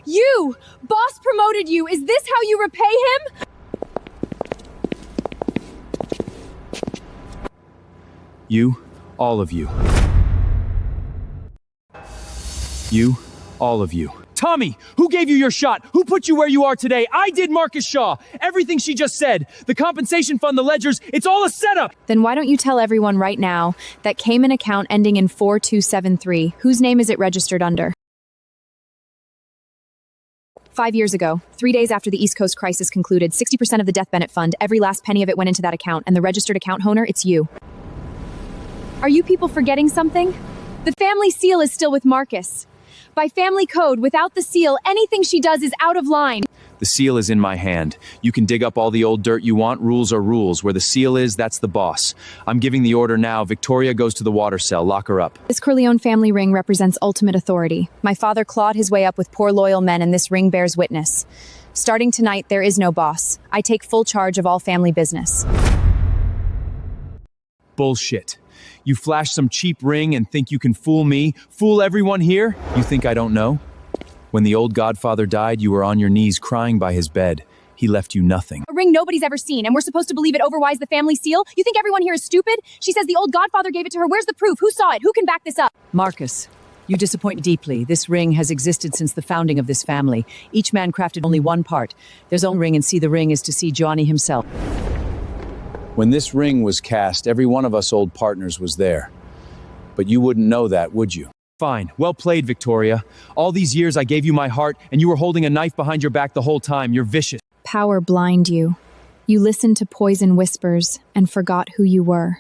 You! Boss promoted you. Is this how you repay him? You, all of you. You, all of you. Tommy, who gave you your shot? Who put you where you are today? I did, Marcus Shaw. Everything she just said. The compensation fund, the ledgers, it's all a setup. Then why don't you tell everyone right now that Cayman account ending in 4273, whose name is it registered under? 5 years ago, 3 days after the East Coast crisis concluded, 60% of the death benefit fund, every last penny of it went into that account, and the registered account owner, it's you. Are you people forgetting something? The family seal is still with Marcus. By family code, without the seal, anything she does is out of line. The seal is in my hand. You can dig up all the old dirt you want. Rules are rules. Where the seal is, that's the boss. I'm giving the order now. Victoria goes to the water cell. Lock her up. This Corleone family ring represents ultimate authority. My father clawed his way up with poor loyal men, and this ring bears witness. Starting tonight, there is no boss. I take full charge of all family business. Bullshit. You flash some cheap ring and think you can fool me? Fool everyone here? You think I don't know? When the old godfather died, you were on your knees crying by his bed. He left you nothing. A ring nobody's ever seen, and we're supposed to believe it overrides the family seal? You think everyone here is stupid? She says the old godfather gave it to her. Where's the proof? Who saw it? Who can back this up? Marcus, you disappoint me deeply. This ring has existed since the founding of this family. Each man crafted only one part. There's own ring, and see the ring is to see Johnny himself. When this ring was cast, every one of us old partners was there. But you wouldn't know that, would you? Fine. Well played, Victoria. All these years I gave you my heart, and you were holding a knife behind your back the whole time. You're vicious. Power blind you. You listened to poison whispers and forgot who you were.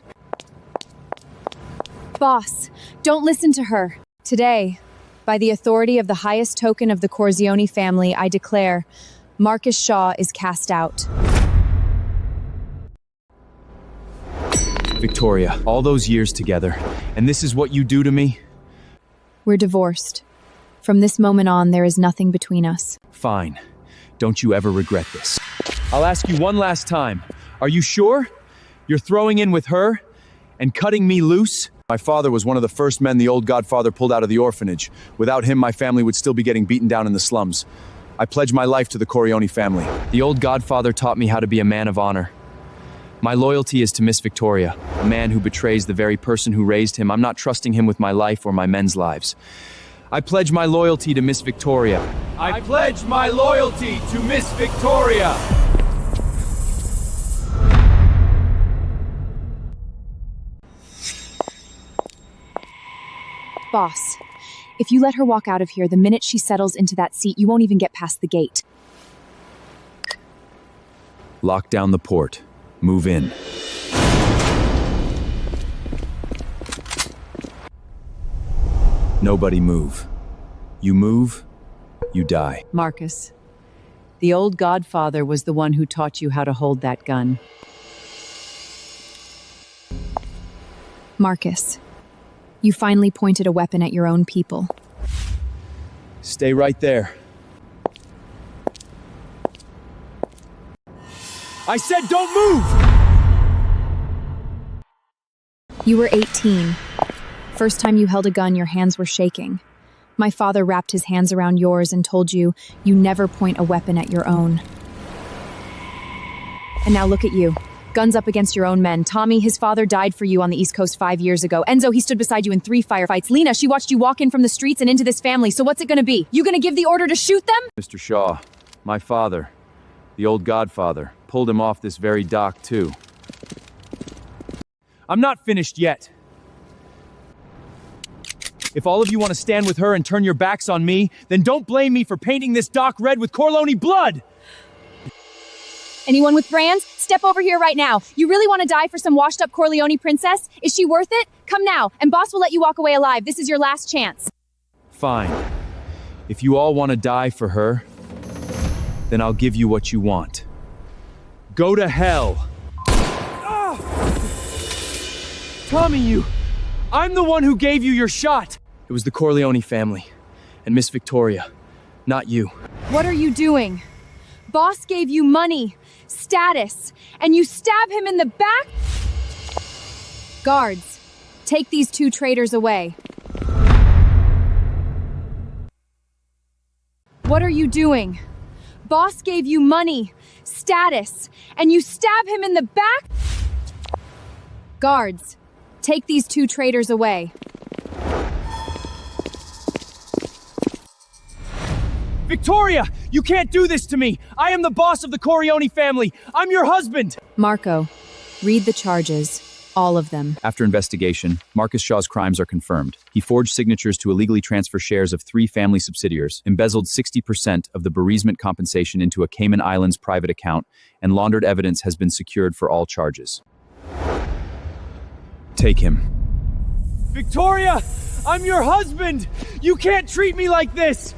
Boss, don't listen to her. Today, by the authority of the highest token of the Corleone family, I declare, Marcus Shaw is cast out. Victoria, all those years together, and this is what you do to me? We're divorced. From this moment on, there is nothing between us. Fine. Don't you ever regret this. I'll ask you one last time. Are you sure? You're throwing in with her and cutting me loose? My father was one of the first men the old godfather pulled out of the orphanage. Without him, my family would still be getting beaten down in the slums. I pledge my life to the Corleone family. The old godfather taught me how to be a man of honor. My loyalty is to Miss Victoria, a man who betrays the very person who raised him. I'm not trusting him with my life or my men's lives. I pledge my loyalty to Miss Victoria. I pledge my loyalty to Miss Victoria. Boss, if you let her walk out of here, the minute she settles into that seat, you won't even get past the gate. Lock down the port. Move in. Nobody move. You move, you die. Marcus, the old godfather was the one who taught you how to hold that gun. Marcus, you finally pointed a weapon at your own people. Stay right there. I said don't move! You were 18. First time you held a gun, your hands were shaking. My father wrapped his hands around yours and told you, you never point a weapon at your own. And now look at you. Guns up against your own men. Tommy, his father died for you on the East Coast 5 years ago. Enzo, he stood beside you in 3 firefights. Lena, she watched you walk in from the streets and into this family. So what's it gonna be? You gonna give the order to shoot them? Mr. Shaw, my father, the old godfather, pulled him off this very dock too. I'm not finished yet. If all of you want to stand with her and turn your backs on me, then don't blame me for painting this dock red with Corleone blood! Anyone with brands? Step over here right now. You really want to die for some washed-up Corleone princess? Is she worth it? Come now, and boss will let you walk away alive. This is your last chance. Fine. If you all want to die for her, then I'll give you what you want. Go to hell! Tommy, I'm the one who gave you your shot! It was the Corleone family, and Miss Victoria, not you. What are you doing? Boss gave you money, status, and you stab him in the back? Guards, take these 2 traitors away. What are you doing? Boss gave you money, status, and you stab him in the back? Guards, take these 2 traitors away. Victoria, you can't do this to me! I am the boss of the Corleone family! I'm your husband! Marco, read the charges. All of them. After investigation, Marcus Shaw's crimes are confirmed. He forged signatures to illegally transfer shares of 3 family subsidiaries, embezzled 60% of the bereavement compensation into a Cayman Islands private account, and laundered evidence has been secured for all charges. Take him. Victoria! I'm your husband! You can't treat me like this!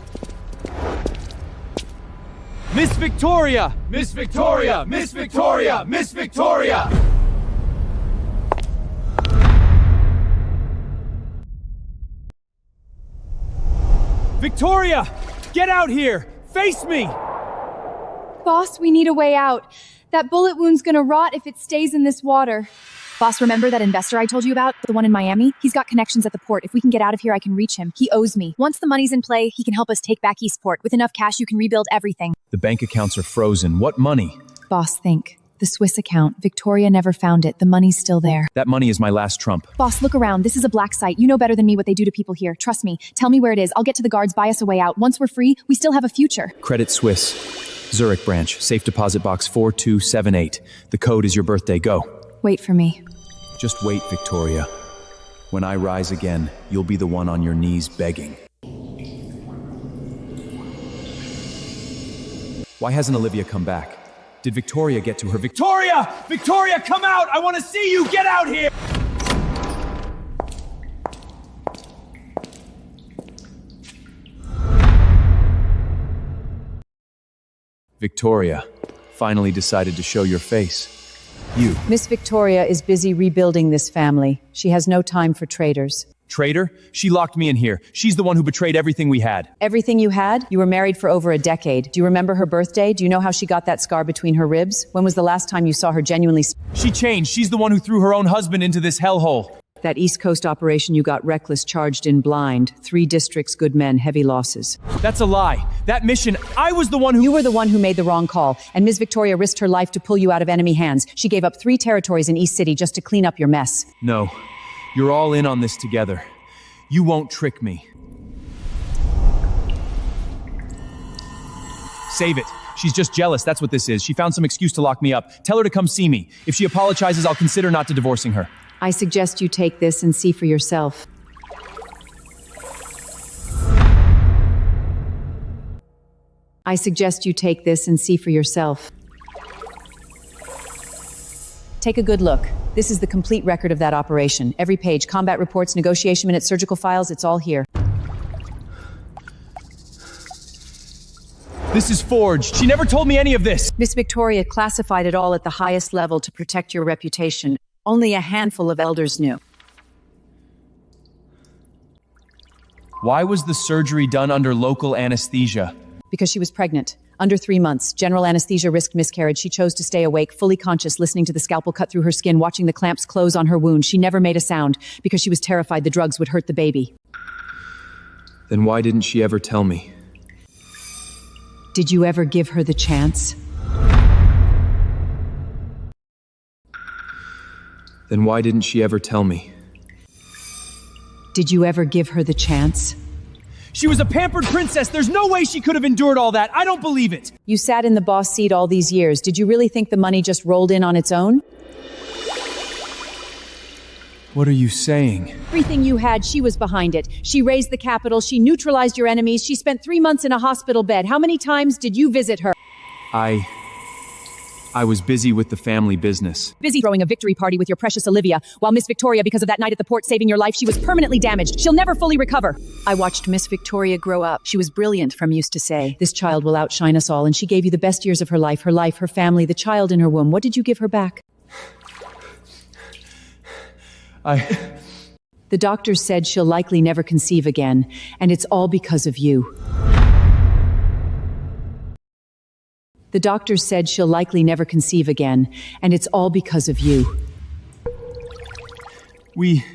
Miss Victoria! Miss Victoria! Miss Victoria! Miss Victoria! Victoria! Get out here! Face me! Boss, we need a way out. That bullet wound's gonna rot if it stays in this water. Boss, remember that investor I told you about? The one in Miami? He's got connections at the port. If we can get out of here, I can reach him. He owes me. Once the money's in play, he can help us take back Eastport. With enough cash, you can rebuild everything. The bank accounts are frozen. What money? Boss, think. The Swiss account. Victoria never found it. The money's still there. That money is my last trump. Boss, look around. This is a black site. You know better than me what they do to people here. Trust me. Tell me where it is. I'll get to the guards, buy us a way out. Once we're free, we still have a future. Credit Suisse. Zurich branch. Safe deposit box 4278. The code is your birthday. Go. Wait for me. Just wait, Victoria. When I rise again, you'll be the one on your knees begging. Why hasn't Olivia come back? Did Victoria get to her? Victoria! Victoria, come out! I want to see you! Get out here! Victoria, finally decided to show your face. You. Miss Victoria is busy rebuilding this family. She has no time for traitors. Traitor? She locked me in here. She's the one who betrayed everything we had. Everything you had? You were married for over a decade. Do you remember her birthday? Do you know how she got that scar between her ribs? When was the last time you saw her genuinely? She changed. She's the one who threw her own husband into this hellhole. That East Coast operation you got reckless, charged in blind. 3 districts, good men, heavy losses. That's a lie. That mission, I was the one who— You were the one who made the wrong call, and Ms. Victoria risked her life to pull you out of enemy hands. She gave up 3 territories in East City just to clean up your mess. No. You're all in on this together. You won't trick me. Save it. She's just jealous, that's what this is. She found some excuse to lock me up. Tell her to come see me. If she apologizes, I'll consider not divorcing her. I suggest you take this and see for yourself. I suggest you take this and see for yourself. Take a good look. This is the complete record of that operation. Every page, combat reports, negotiation minutes, surgical files, it's all here. This is forged. She never told me any of this. Miss Victoria classified it all at the highest level to protect your reputation. Only a handful of elders knew. Why was the surgery done under local anesthesia? Because she was pregnant. Under 3 months, general anesthesia risked miscarriage. She chose to stay awake, fully conscious, listening to the scalpel cut through her skin, watching the clamps close on her wound. She never made a sound because she was terrified the drugs would hurt the baby. Then why didn't she ever tell me? Did you ever give her the chance? Then why didn't she ever tell me? Did you ever give her the chance? She was a pampered princess. There's no way she could have endured all that. I don't believe it. You sat in the boss seat all these years. Did you really think the money just rolled in on its own? What are you saying? Everything you had, she was behind it. She raised the capital. She neutralized your enemies. She spent 3 months in a hospital bed. How many times did you visit her? I was busy with the family business. Busy throwing a victory party with your precious Olivia, while Miss Victoria, because of that night at the port saving your life, she was permanently damaged. She'll never fully recover. I watched Miss Victoria grow up. She was brilliant, from used to say. This child will outshine us all, and she gave you the best years of her life, her family, the child in her womb. What did you give her back? The doctors said she'll likely never conceive again, and it's all because of you. The doctors said she'll likely never conceive again, and it's all because of you. We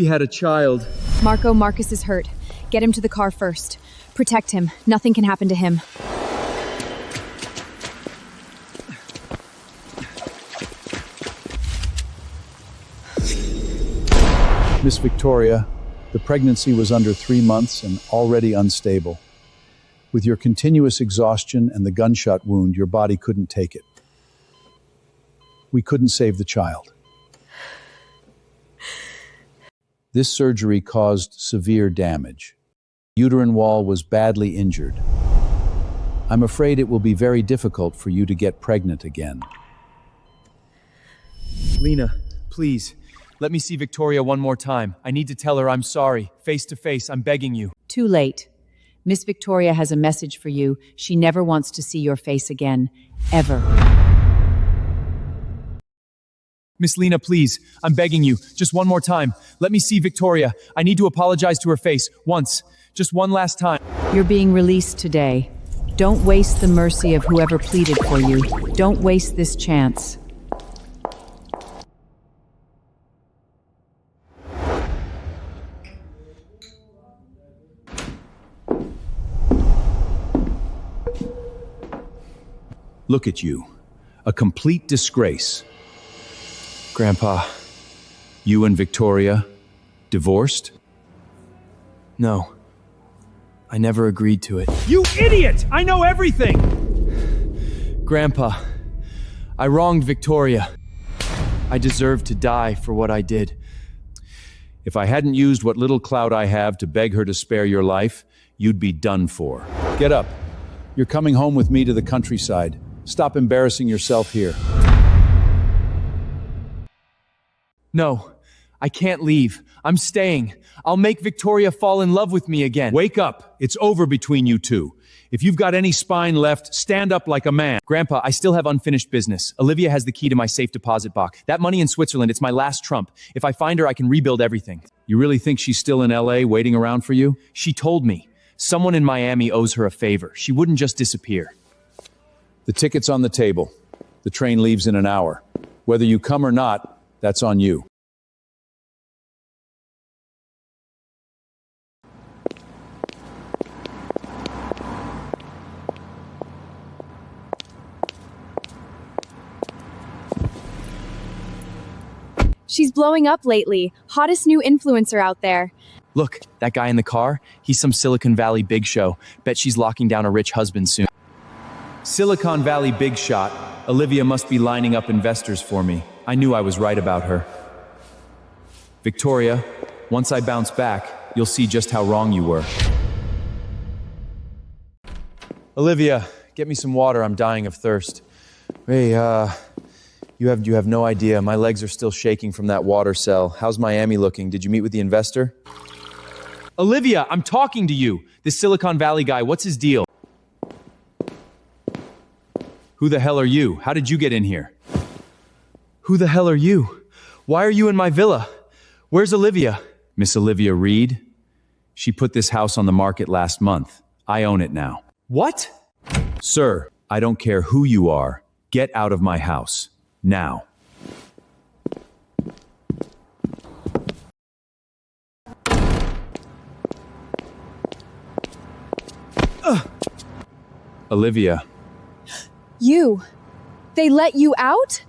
had a child. Marcus is hurt. Get him to the car first. Protect him. Nothing can happen to him. Miss Victoria, the pregnancy was under 3 months and already unstable. With your continuous exhaustion and the gunshot wound, your body couldn't take it. We couldn't save the child. This surgery caused severe damage. Uterine wall was badly injured. I'm afraid it will be very difficult for you to get pregnant again. Lena, please, let me see Victoria one more time. I need to tell her I'm sorry. Face to face, I'm begging you. Too late. Miss Victoria has a message for you. She never wants to see your face again. Ever. Miss Lena, please, I'm begging you. Just one more time. Let me see Victoria. I need to apologize to her face. Once. Just one last time. You're being released today. Don't waste the mercy of whoever pleaded for you. Don't waste this chance. Look at you. A complete disgrace. Grandpa. You and Victoria, divorced? No. I never agreed to it. You idiot! I know everything! Grandpa, I wronged Victoria. I deserve to die for what I did. If I hadn't used what little clout I have to beg her to spare your life, you'd be done for. Get up. You're coming home with me to the countryside. Stop embarrassing yourself here. No, I can't leave. I'm staying. I'll make Victoria fall in love with me again. Wake up. It's over between you two. If you've got any spine left, stand up like a man. Grandpa, I still have unfinished business. Olivia has the key to my safe deposit box. That money in Switzerland, it's my last trump. If I find her, I can rebuild everything. You really think she's still in LA waiting around for you? She told me. Someone in Miami owes her a favor. She wouldn't just disappear. The ticket's on the table. The train leaves in an hour. Whether you come or not, that's on you. She's blowing up lately. Hottest new influencer out there. Look, that guy in the car? He's some Silicon Valley big show. Bet she's locking down a rich husband soon. Silicon Valley big shot. Olivia must be lining up investors for me. I knew I was right about her. Victoria, once I bounce back, you'll see just how wrong you were. Olivia, get me some water. I'm dying of thirst. Hey, you have no idea. My legs are still shaking from that water cell. How's Miami looking? Did you meet with the investor? Olivia, I'm talking to you. This Silicon Valley guy, what's his deal? Who the hell are you? How did you get in here? Who the hell are you? Why are you in my villa? Where's Olivia? Miss Olivia Reed? She put this house on the market last month. I own it now. What? Sir, I don't care who you are. Get out of my house. Now. Olivia. You. They let you out?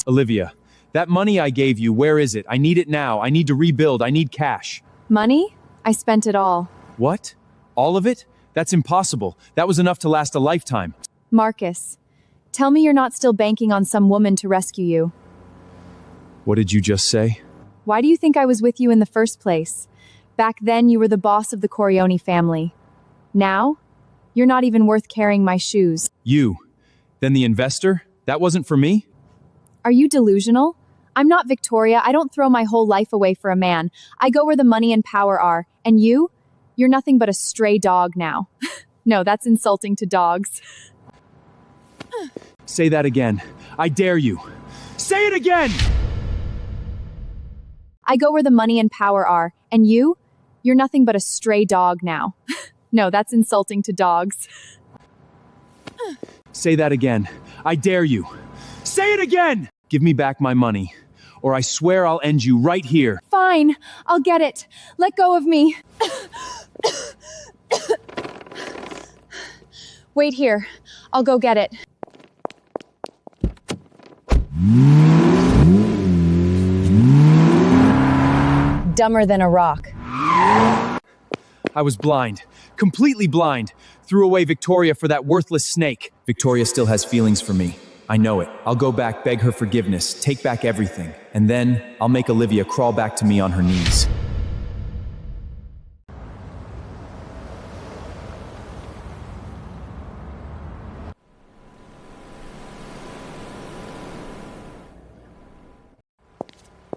Olivia, that money I gave you, where is it? I need it now. I need to rebuild. I need cash. Money? I spent it all. What? All of it? That's impossible. That was enough to last a lifetime. Marcus, tell me you're not still banking on some woman to rescue you. What did you just say? Why do you think I was with you in the first place? Back then, you were the boss of the Corleone family. Now, you're not even worth carrying my shoes. You. Then the investor? That wasn't for me? Are you delusional? I'm not Victoria. I don't throw my whole life away for a man. I go where the money and power are. And you? You're nothing but a stray dog now. No, that's insulting to dogs. Say that again. I dare you. Say it again! I go where the money and power are. And you? You're nothing but a stray dog now. No, that's insulting to dogs. Say that again. I dare you. Say it again! Give me back my money, or I swear I'll end you right here. Fine, I'll get it. Let go of me. Wait here. I'll go get it. Dumber than a rock. I was blind. Completely blind. Threw away Victoria for that worthless snake. Victoria still has feelings for me. I know it. I'll go back, beg her forgiveness, take back everything. And then I'll make Olivia crawl back to me on her knees.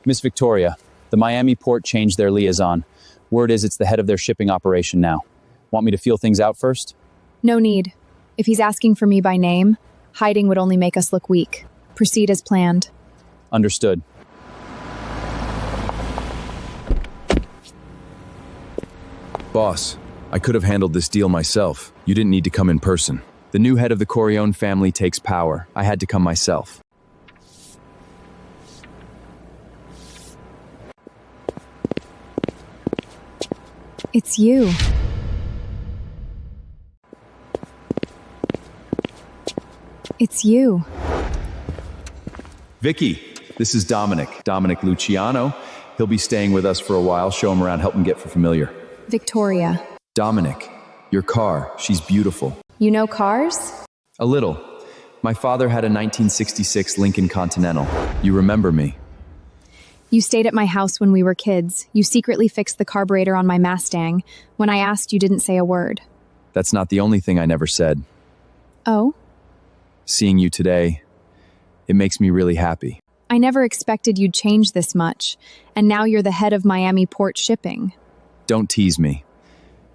Miss Victoria, the Miami port changed their liaison. Word is it's the head of their shipping operation now. Want me to feel things out first? No need. If he's asking for me by name, hiding would only make us look weak. Proceed as planned. Understood. Boss, I could have handled this deal myself. You didn't need to come in person. The new head of the Corleone family takes power. I had to come myself. It's you. It's you. Vicky, this is Dominic. Dominic Luciano. He'll be staying with us for a while. Show him around, help him get familiar. Victoria. Dominic, your car. She's beautiful. You know cars? A little. My father had a 1966 Lincoln Continental. You remember me? You stayed at my house when we were kids. You secretly fixed the carburetor on my Mustang. When I asked, you didn't say a word. That's not the only thing I never said. Oh? Seeing you today, it makes me really happy. I never expected you'd change this much. And now you're the head of Miami Port Shipping. Don't tease me.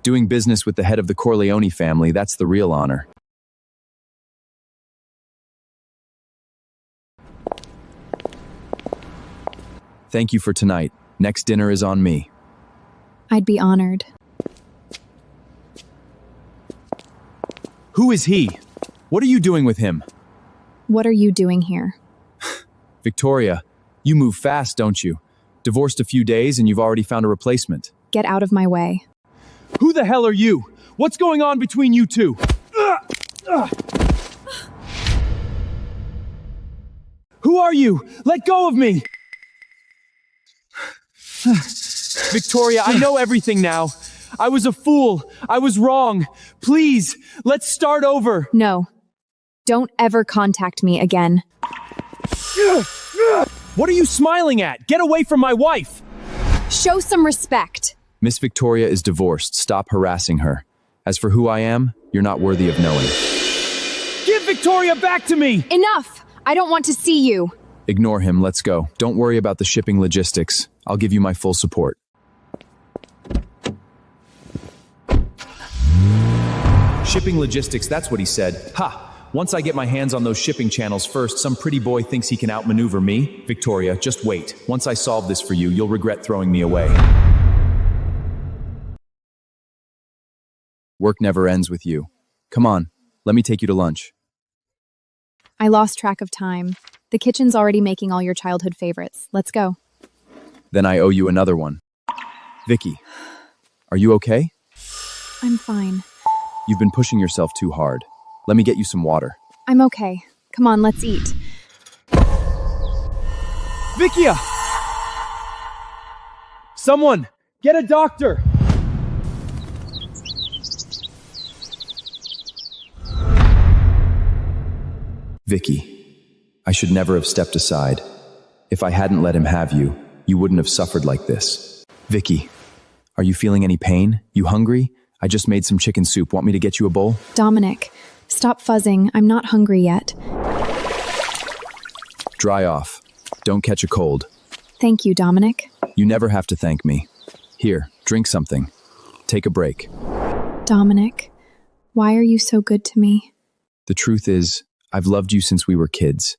Doing business with the head of the Corleone family, that's the real honor. Thank you for tonight. Next dinner is on me. I'd be honored. Who is he? What are you doing with him? What are you doing here? Victoria, you move fast, don't you? Divorced a few days and you've already found a replacement. Get out of my way. Who the hell are you? What's going on between you two? Who are you? Let go of me! Victoria, I know everything now. I was a fool. I was wrong. Please, let's start over. No. Don't ever contact me again. What are you smiling at? Get away from my wife! Show some respect. Miss Victoria is divorced. Stop harassing her. As for who I am, you're not worthy of knowing. Give Victoria back to me! Enough! I don't want to see you. Ignore him. Let's go. Don't worry about the shipping logistics. I'll give you my full support. Shipping logistics, that's what he said. Ha! Once I get my hands on those shipping channels first, some pretty boy thinks he can outmaneuver me. Victoria, just wait. Once I solve this for you, you'll regret throwing me away. Work never ends with you. Come on, let me take you to lunch. I lost track of time. The kitchen's already making all your childhood favorites. Let's go. Then I owe you another one. Vicky, are you okay? I'm fine. You've been pushing yourself too hard. Let me get you some water. I'm okay. Come on, let's eat. Vicky! Someone, get a doctor! Vicky, I should never have stepped aside. If I hadn't let him have you, you wouldn't have suffered like this. Vicky, are you feeling any pain? You hungry? I just made some chicken soup. Want me to get you a bowl? Dominic, stop fuzzing. I'm not hungry yet. Dry off. Don't catch a cold. Thank you, Dominic. You never have to thank me. Here, drink something. Take a break. Dominic, why are you so good to me? The truth is, I've loved you since we were kids.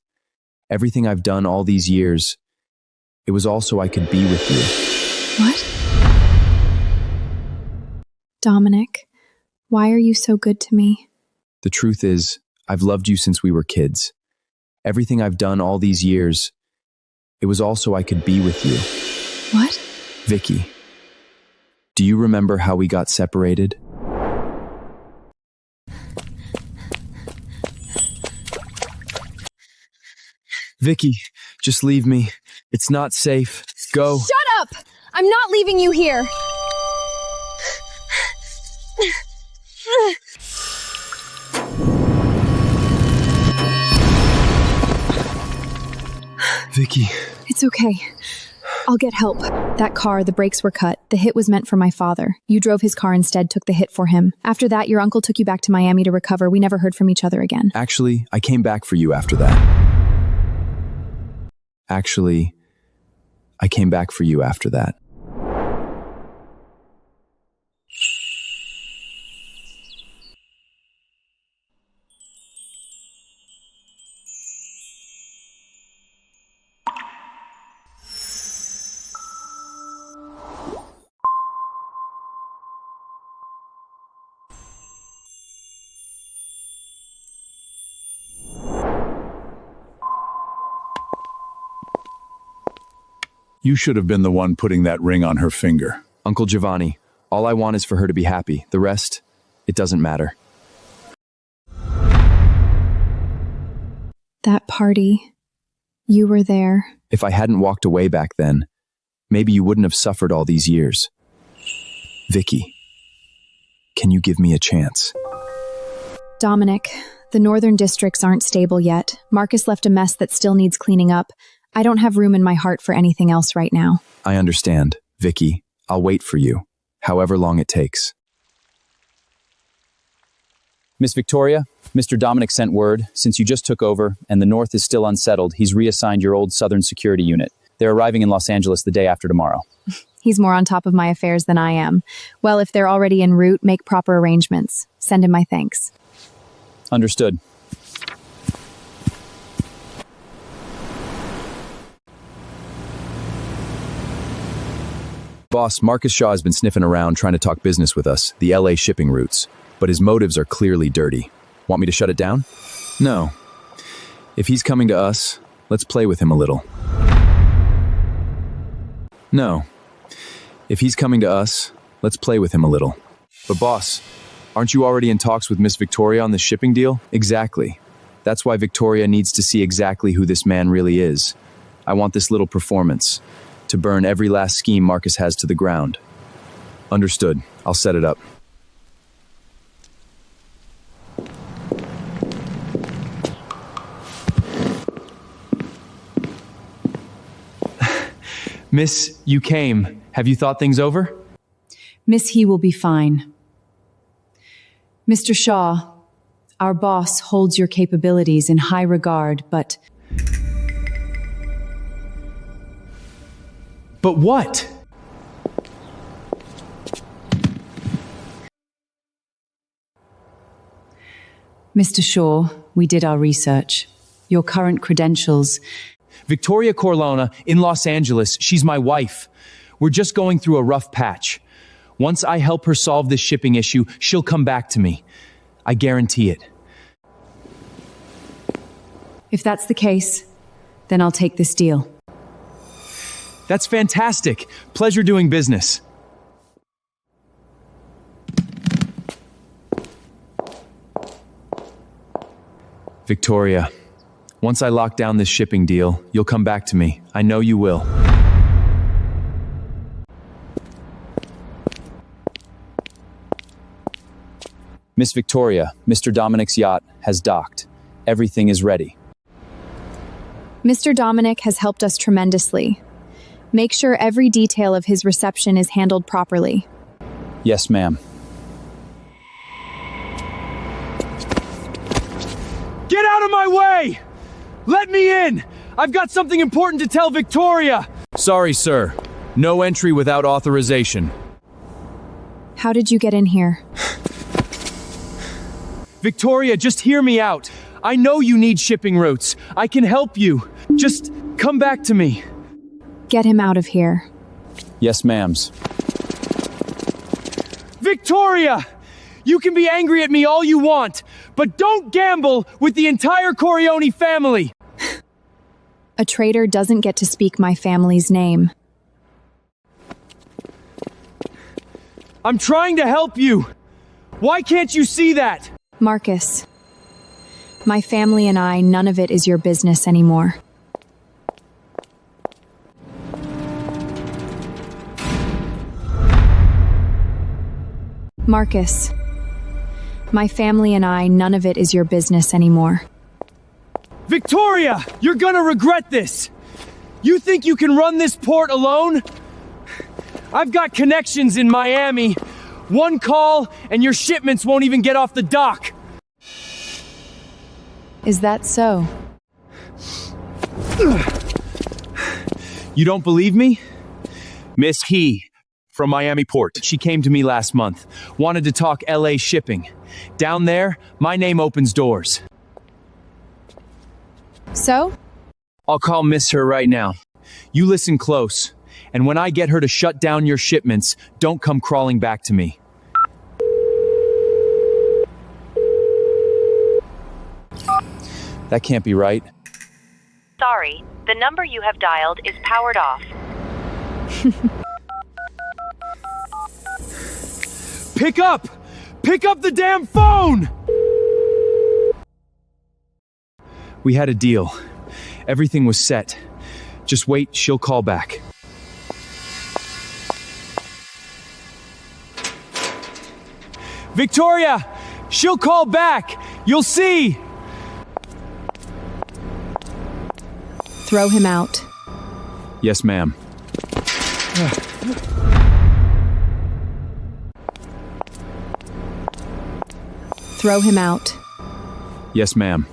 Everything I've done all these years, it was all so I could be with you. What? Dominic, why are you so good to me? The truth is, I've loved you since we were kids. Everything I've done all these years, it was all so I could be with you. What? Vicky, do you remember how we got separated? Vicky, just leave me. It's not safe. Go. Shut up! I'm not leaving you here! Vicky. It's okay. I'll get help. That car, the brakes were cut. The hit was meant for my father. You drove his car instead, took the hit for him. After that, your uncle took you back to Miami to recover. We never heard from each other again. Actually, I came back for you after that. You should have been the one putting that ring on her finger. Uncle Giovanni, all I want is for her to be happy. The rest, it doesn't matter. That party. You were there. If I hadn't walked away back then, maybe you wouldn't have suffered all these years. Vicky, can you give me a chance? Dominic, the northern districts aren't stable yet. Marcus left a mess that still needs cleaning up. I don't have room in my heart for anything else right now. I understand. Vicky, I'll wait for you, however long it takes. Miss Victoria, Mr. Dominic sent word. Since you just took over and the North is still unsettled, he's reassigned your old Southern security unit. They're arriving in Los Angeles the day after tomorrow. He's more on top of my affairs than I am. Well, if they're already en route, make proper arrangements. Send him my thanks. Understood. Boss, Marcus Shaw has been sniffing around trying to talk business with us, the LA shipping routes, but his motives are clearly dirty. Want me to shut it down? No. If he's coming to us, let's play with him a little. No. If he's coming to us, let's play with him a little. But boss, aren't you already in talks with Miss Victoria on this shipping deal? Exactly. That's why Victoria needs to see exactly who this man really is. I want this little performance, to burn every last scheme Marcus has to the ground. Understood. I'll set it up. Miss, you came. Have you thought things over? Miss He will be fine. Mr. Shaw, our boss holds your capabilities in high regard, but... But what? Mr. Shaw, we did our research. Your current credentials... Victoria Corleone in Los Angeles, she's my wife. We're just going through a rough patch. Once I help her solve this shipping issue, she'll come back to me. I guarantee it. If that's the case, then I'll take this deal. That's fantastic. Pleasure doing business. Victoria, once I lock down this shipping deal, you'll come back to me. I know you will. Miss Victoria, Mr. Dominic's yacht has docked. Everything is ready. Mr. Dominic has helped us tremendously. Make sure every detail of his reception is handled properly. Yes, ma'am. Get out of my way! Let me in! I've got something important to tell Victoria! Sorry, sir. No entry without authorization. How did you get in here? Victoria, just hear me out. I know you need shipping routes. I can help you. Just come back to me. Get him out of here. Yes, ma'ams. Victoria! You can be angry at me all you want, but don't gamble with the entire Corleone family! A traitor doesn't get to speak my family's name. I'm trying to help you! Why can't you see that? Marcus, my family and I, none of it is your business anymore. Marcus, my family and I, none of it is your business anymore. Victoria! You're gonna regret this! You think you can run this port alone? I've got connections in Miami. One call, and your shipments won't even get off the dock. Is that so? You don't believe me? Miss He, from Miami Port. She came to me last month. Wanted to talk LA shipping. Down there, my name opens doors. So? I'll call Miss her right now. You listen close. And when I get her to shut down your shipments, don't come crawling back to me. That can't be right. Sorry, the number you have dialed is powered off. Pick up! Pick up the damn phone! We had a deal. Everything was set. Just wait, she'll call back. Victoria! She'll call back! You'll see! Throw him out. Yes, ma'am. Throw him out. Yes, ma'am.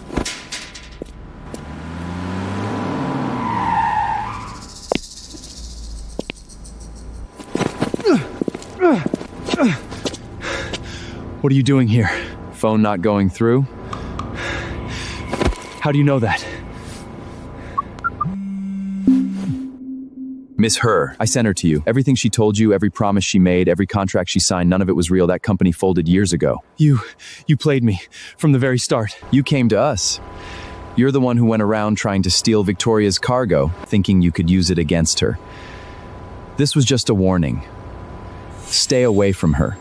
What are you doing here? Phone not going through? How do you know that? Miss Her. I sent her to you. Everything she told you, every promise she made, every contract she signed, none of it was real. That company folded years ago. You played me from the very start. You came to us. You're the one who went around trying to steal Victoria's cargo, thinking you could use it against her. This was just a warning. Stay away from her.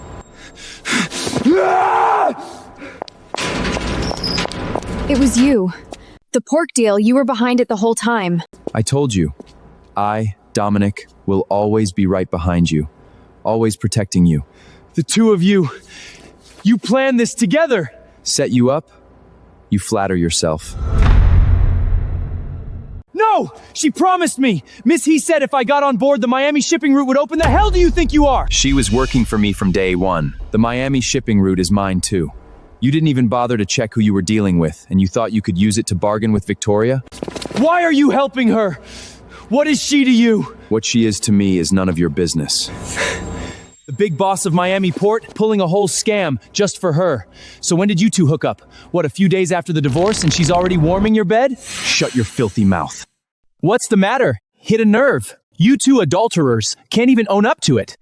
It was you. The pork deal, you were behind it the whole time. I told you. I, Dominic, will always be right behind you. Always protecting you. The two of you planned this together. Set you up? You flatter yourself. No! She promised me! Miss He said if I got on board, the Miami shipping route would open. The hell do you think you are? She was working for me from day one. The Miami shipping route is mine too. You didn't even bother to check who you were dealing with, and you thought you could use it to bargain with Victoria? Why are you helping her? What is she to you? What she is to me is none of your business. The big boss of Miami Port pulling a whole scam just for her. So when did you two hook up? What, a few days after the divorce and she's already warming your bed? Shut your filthy mouth. What's the matter? Hit a nerve. You two adulterers can't even own up to it.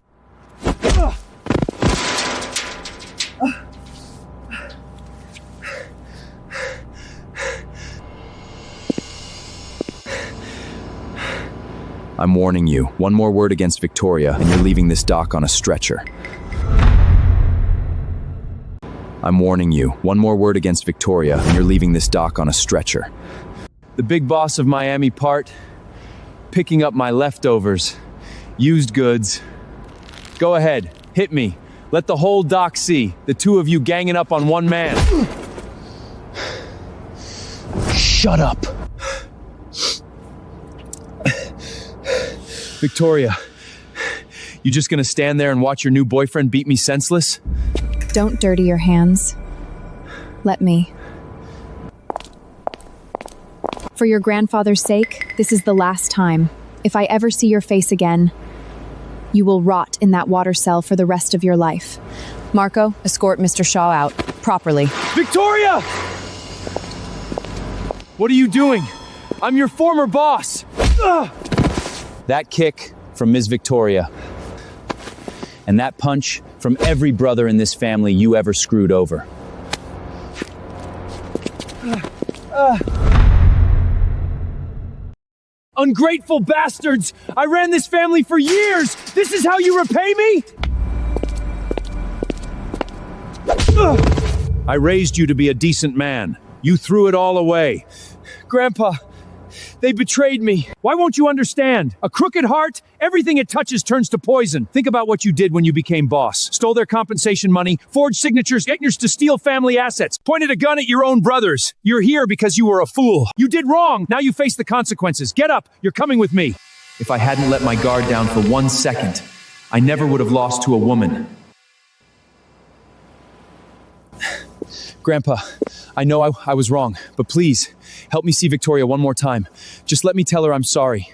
I'm warning you. One more word against Victoria, and you're leaving this dock on a stretcher. I'm warning you. One more word against Victoria, and you're leaving this dock on a stretcher. The big boss of Miami Part, picking up my leftovers, used goods. Go ahead, hit me. Let the whole dock see. The two of you ganging up on one man. Shut up. Victoria, you just gonna stand there and watch your new boyfriend beat me senseless? Don't dirty your hands. Let me. For your grandfather's sake, this is the last time. If I ever see your face again, you will rot in that water cell for the rest of your life. Marco, escort Mr. Shaw out. Properly. Victoria! What are you doing? I'm your former boss. Ugh! That kick from Ms. Victoria. And that punch from every brother in this family you ever screwed over. Ungrateful bastards! I ran this family for years! This is how you repay me? I raised you to be a decent man. You threw it all away. Grandpa, they betrayed me. Why won't you understand? A crooked heart, everything it touches turns to poison. Think about what you did when you became boss. Stole their compensation money, forged signatures, to steal family assets, pointed a gun at your own brothers. You're here because you were a fool. You did wrong. Now you face the consequences. Get up. You're coming with me. If I hadn't let my guard down for 1 second, I never would have lost to a woman. Grandpa, I know I was wrong, but please, help me see Victoria one more time. Just let me tell her I'm sorry.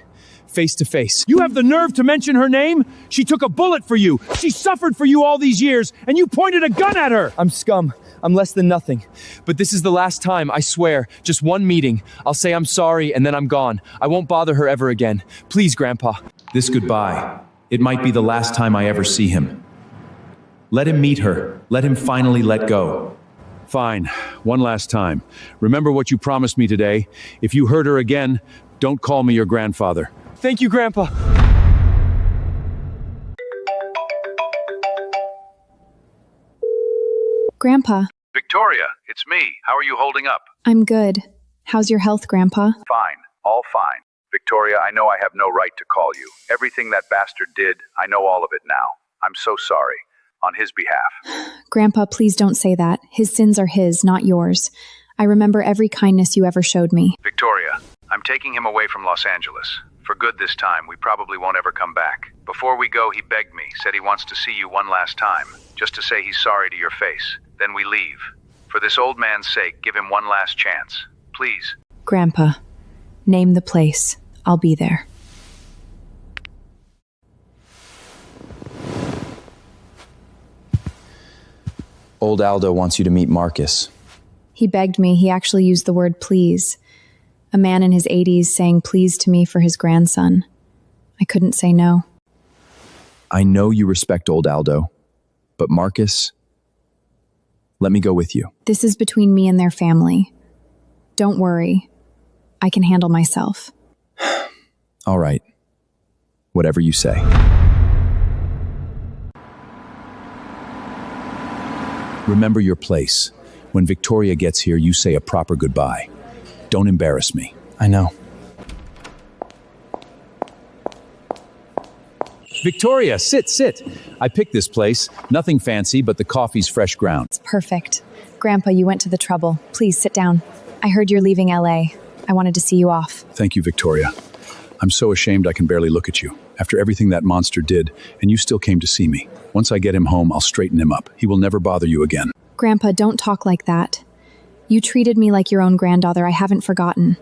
Face to face. You have the nerve to mention her name? She took a bullet for you. She suffered for you all these years, and you pointed a gun at her. I'm scum. I'm less than nothing. But this is the last time, I swear. Just one meeting. I'll say I'm sorry, and then I'm gone. I won't bother her ever again. Please, Grandpa. This goodbye, it might be the last time I ever see him. Let him meet her. Let him finally let go. Fine. One last time. Remember what you promised me today. If you hurt her again, don't call me your grandfather. Thank you, Grandpa. Grandpa, Victoria, it's me. How are you holding up? I'm good. How's your health, Grandpa? Fine. All fine. Victoria, I know I have no right to call you. Everything that bastard did, I know all of it now. I'm so sorry. On his behalf. Grandpa, please don't say that. His sins are his, not yours. I remember every kindness you ever showed me. Victoria, I'm taking him away from Los Angeles. For good this time. We probably won't ever come back. Before we go, he begged me, said he wants to see you one last time, just to say he's sorry to your face. Then we leave. For this old man's sake, give him one last chance. Please. Grandpa, name the place. I'll be there. Old Aldo wants you to meet Marcus. He begged me. He actually used the word please. A man in his 80s saying please to me for his grandson. I couldn't say no. I know you respect old Aldo, but Marcus, let me go with you. This is between me and their family. Don't worry. I can handle myself. All right. Whatever you say. Remember your place. When Victoria gets here, you say a proper goodbye. Don't embarrass me. I know. Victoria, sit. I picked this place. Nothing fancy, but the coffee's fresh ground. It's perfect. Grandpa, you went to the trouble. Please sit down. I heard you're leaving LA. I wanted to see you off. Thank you, Victoria. I'm so ashamed I can barely look at you. After everything that monster did, and you still came to see me. Once I get him home, I'll straighten him up. He will never bother you again. Grandpa, don't talk like that. You treated me like your own granddaughter. I haven't forgotten.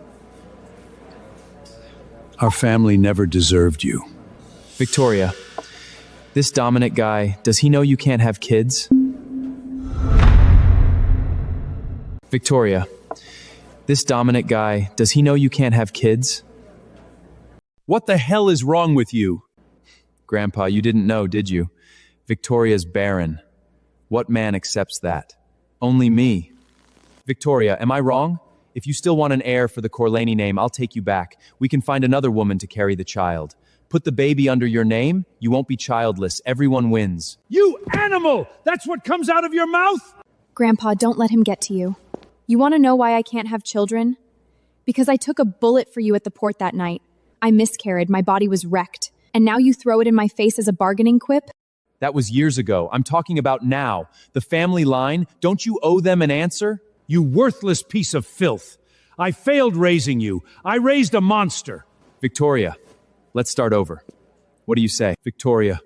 Our family never deserved you. Victoria, this Dominic guy, does he know you can't have kids? Victoria, this Dominic guy, does he know you can't have kids? What the hell is wrong with you? Grandpa, you didn't know, did you? Victoria's barren. What man accepts that? Only me. Victoria, am I wrong? If you still want an heir for the Corleone name, I'll take you back. We can find another woman to carry the child. Put the baby under your name, you won't be childless. Everyone wins. You animal! That's what comes out of your mouth? Grandpa, don't let him get to you. You want to know why I can't have children? Because I took a bullet for you at the port that night. I miscarried, my body was wrecked. And now you throw it in my face as a bargaining quip? That was years ago. I'm talking about now. The family line, don't you owe them an answer? You worthless piece of filth. I failed raising you. I raised a monster. Victoria, let's start over. What do you say? Victoria,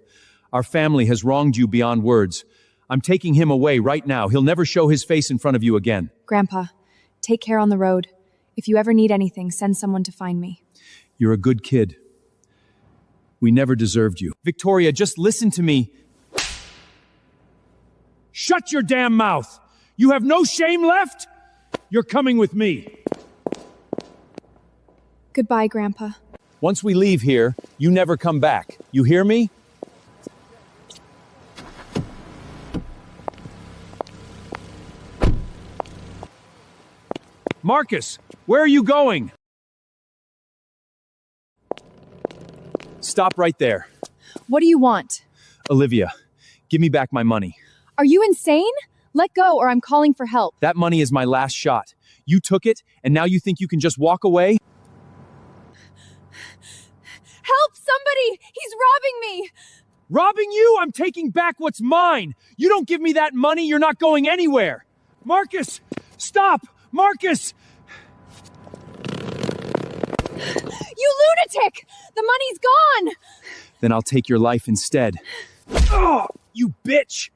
our family has wronged you beyond words. I'm taking him away right now. He'll never show his face in front of you again. Grandpa, take care on the road. If you ever need anything, send someone to find me. You're a good kid. We never deserved you. Victoria, just listen to me. Shut your damn mouth! You have no shame left? You're coming with me. Goodbye, Grandpa. Once we leave here, you never come back. You hear me? Marcus, where are you going? Stop right there. What do you want? Olivia, give me back my money. Are you insane? Let go or I'm calling for help. That money is my last shot. You took it, and now you think you can just walk away? Help somebody! He's robbing me! Robbing you? I'm taking back what's mine. You don't give me that money, you're not going anywhere. Marcus, stop! Marcus! You lunatic! The money's gone! Then I'll take your life instead. Oh, you bitch!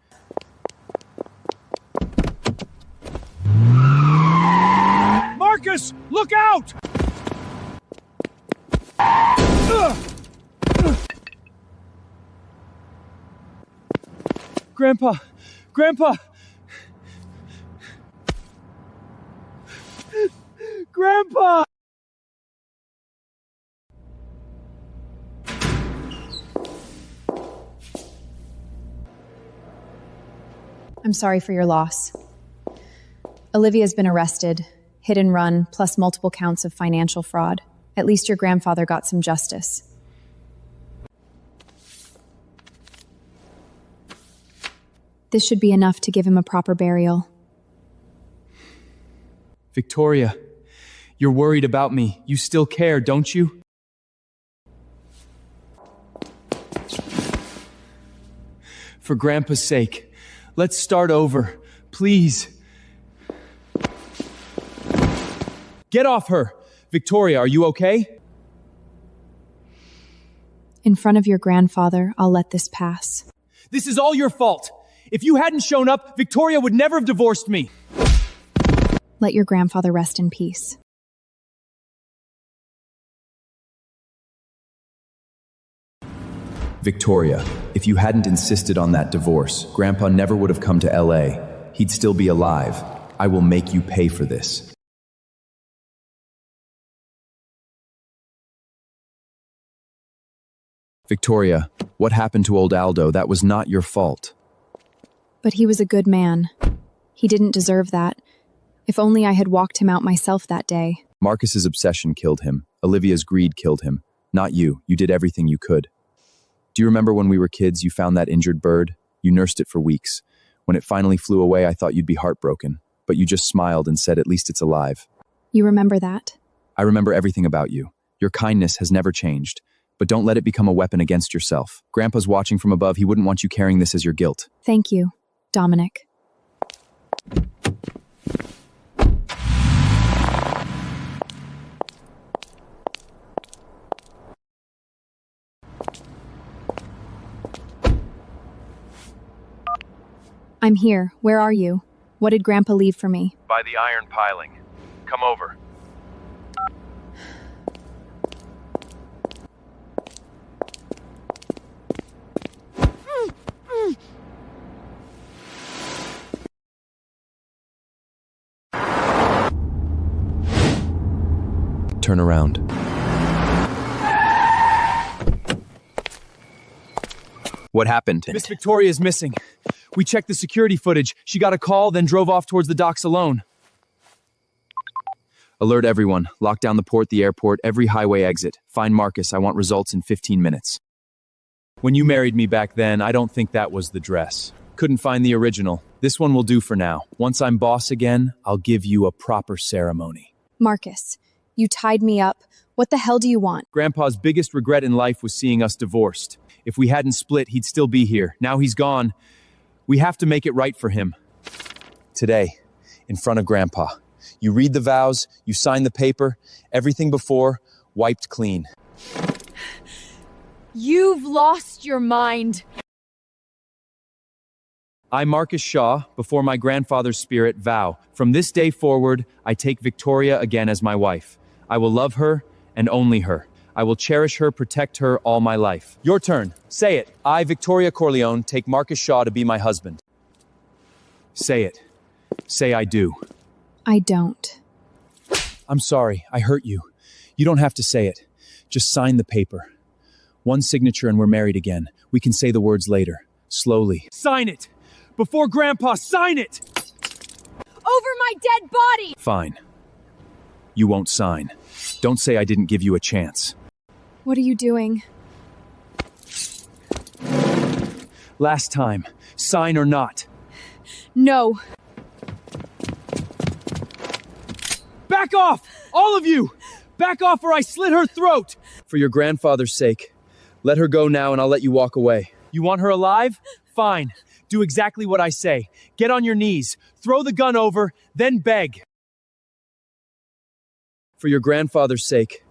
Marcus, look out! Grandpa! Grandpa! Grandpa! I'm sorry for your loss. Olivia's been arrested, hit and run, plus multiple counts of financial fraud. At least your grandfather got some justice. This should be enough to give him a proper burial. Victoria, you're worried about me. You still care, don't you? For Grandpa's sake, let's start over, please. Get off her! Victoria, are you okay? In front of your grandfather, I'll let this pass. This is all your fault. If you hadn't shown up, Victoria would never have divorced me. Let your grandfather rest in peace. Victoria, if you hadn't insisted on that divorce, Grandpa never would have come to LA. He'd still be alive. I will make you pay for this. Victoria, what happened to old Aldo? That was not your fault. But he was a good man. He didn't deserve that. If only I had walked him out myself that day. Marcus's obsession killed him. Olivia's greed killed him. Not you. You did everything you could. Do you remember when we were kids, you found that injured bird? You nursed it for weeks. When it finally flew away, I thought you'd be heartbroken. But you just smiled and said, at least it's alive. You remember that? I remember everything about you. Your kindness has never changed. But don't let it become a weapon against yourself. Grandpa's watching from above. He wouldn't want you carrying this as your guilt. Thank you, Dominic. I'm here. Where are you? What did Grandpa leave for me? By the iron piling. Come over. Turn around. What happened? Miss Victoria is missing. We checked the security footage. She got a call, then drove off towards the docks alone. Alert everyone. Lock down the port, the airport, every highway exit. Find Marcus. I want results in 15 minutes. When you married me back then, I don't think that was the dress. Couldn't find the original. This one will do for now. Once I'm boss again, I'll give you a proper ceremony. Marcus, you tied me up. What the hell do you want? Grandpa's biggest regret in life was seeing us divorced. If we hadn't split, he'd still be here. Now he's gone. We have to make it right for him. Today, in front of Grandpa, you read the vows, you sign the paper, everything before, wiped clean. You've lost your mind. I, Marcus Shaw, before my grandfather's spirit, vow, from this day forward, I take Victoria again as my wife. I will love her and only her. I will cherish her, protect her all my life. Your turn. Say it. I, Victoria Corleone, take Marcus Shaw to be my husband. Say it. Say I do. I don't. I'm sorry. I hurt you. You don't have to say it. Just sign the paper. One signature and we're married again. We can say the words later. Slowly. Sign it! Before Grandpa, sign it! Over my dead body! Fine. You won't sign. Don't say I didn't give you a chance. What are you doing? Last time. Sign or not. No. Back off! All of you! Back off or I slit her throat! For your grandfather's sake. Let her go now and I'll let you walk away. You want her alive? Fine. Do exactly what I say. Get on your knees. Throw the gun over, then beg. For your grandfather's sake.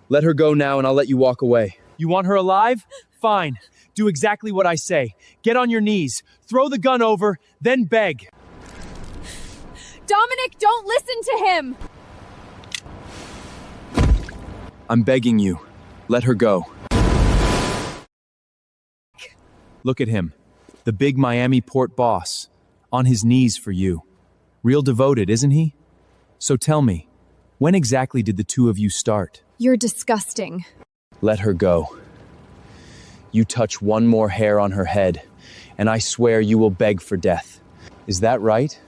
Let her go now and I'll let you walk away. You want her alive? Fine. Do exactly what I say. Get on your knees. Throw the gun over, then beg. Dominic, don't listen to him! I'm begging you. Let her go. Look at him. The big Miami port boss. On his knees for you. Real devoted, isn't he? So tell me, when exactly did the two of you start? You're disgusting. Let her go. You touch one more hair on her head, and I swear you will beg for death. Is that right?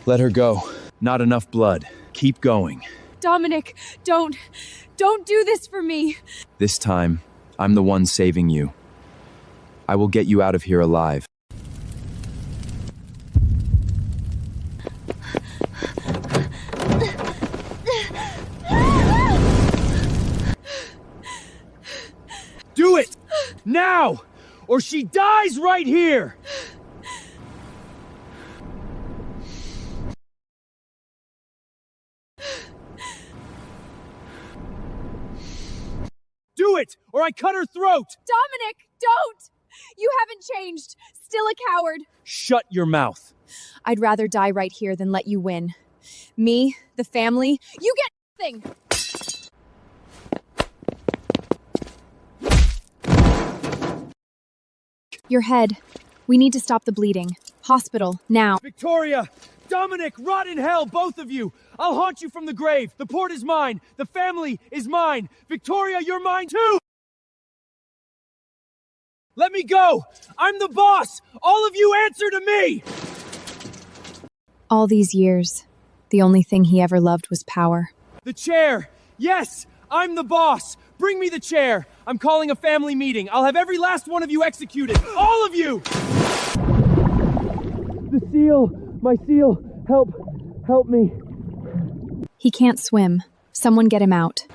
Let her go. Not enough blood. Keep going. Dominic, don't do this for me. This time, I'm the one saving you. I will get you out of here alive. Do it! Now! Or she dies right here! Do it! Or I cut her throat! Dominic, don't! You haven't changed. Still a coward. Shut your mouth. I'd rather die right here than let you win. Me, the family, You get nothing! your head. We need to stop the bleeding. Hospital, now. Victoria! Dominic, rot in hell, both of you! I'll haunt you from the grave! The port is mine! The family is mine! Victoria, you're mine too! Let me go! I'm the boss! All of you answer to me! All these years, the only thing he ever loved was power. The chair! Yes! I'm the boss! Bring me the chair! I'm calling a family meeting. I'll have every last one of you executed! All of you! The seal! My seal! Help me. He can't swim. Someone get him out.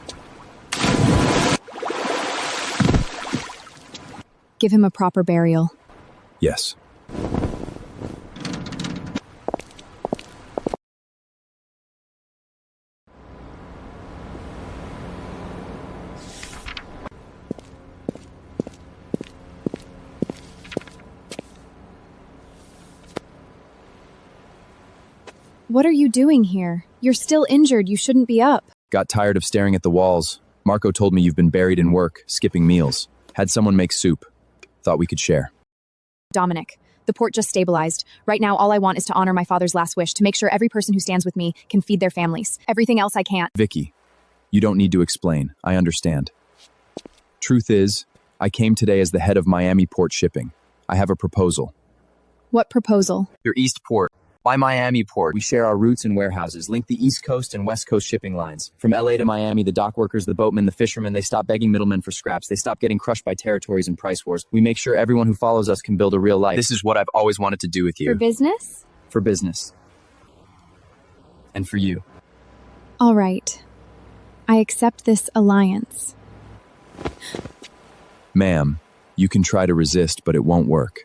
Give him a proper burial. Yes. What are you doing here? You're still injured. You shouldn't be up. Got tired of staring at the walls. Marco told me you've been buried in work, skipping meals. Had someone make soup. Thought we could share. Dominic, the port just stabilized. Right now, all I want is to honor my father's last wish, to make sure every person who stands with me can feed their families. Everything else I can't. Vicky, you don't need to explain. I understand. Truth is, I came today as the head of Miami Port Shipping. I have a proposal. What proposal? Your East Port. By Miami Port, we share our routes and warehouses, link the East Coast and West Coast shipping lines. From LA to Miami, the dock workers, the boatmen, the fishermen, they stop begging middlemen for scraps. They stop getting crushed by territories and price wars. We make sure everyone who follows us can build a real life. This is what I've always wanted to do with you. For business? For business. And for you. All right. I accept this alliance. Ma'am, you can try to resist, but it won't work.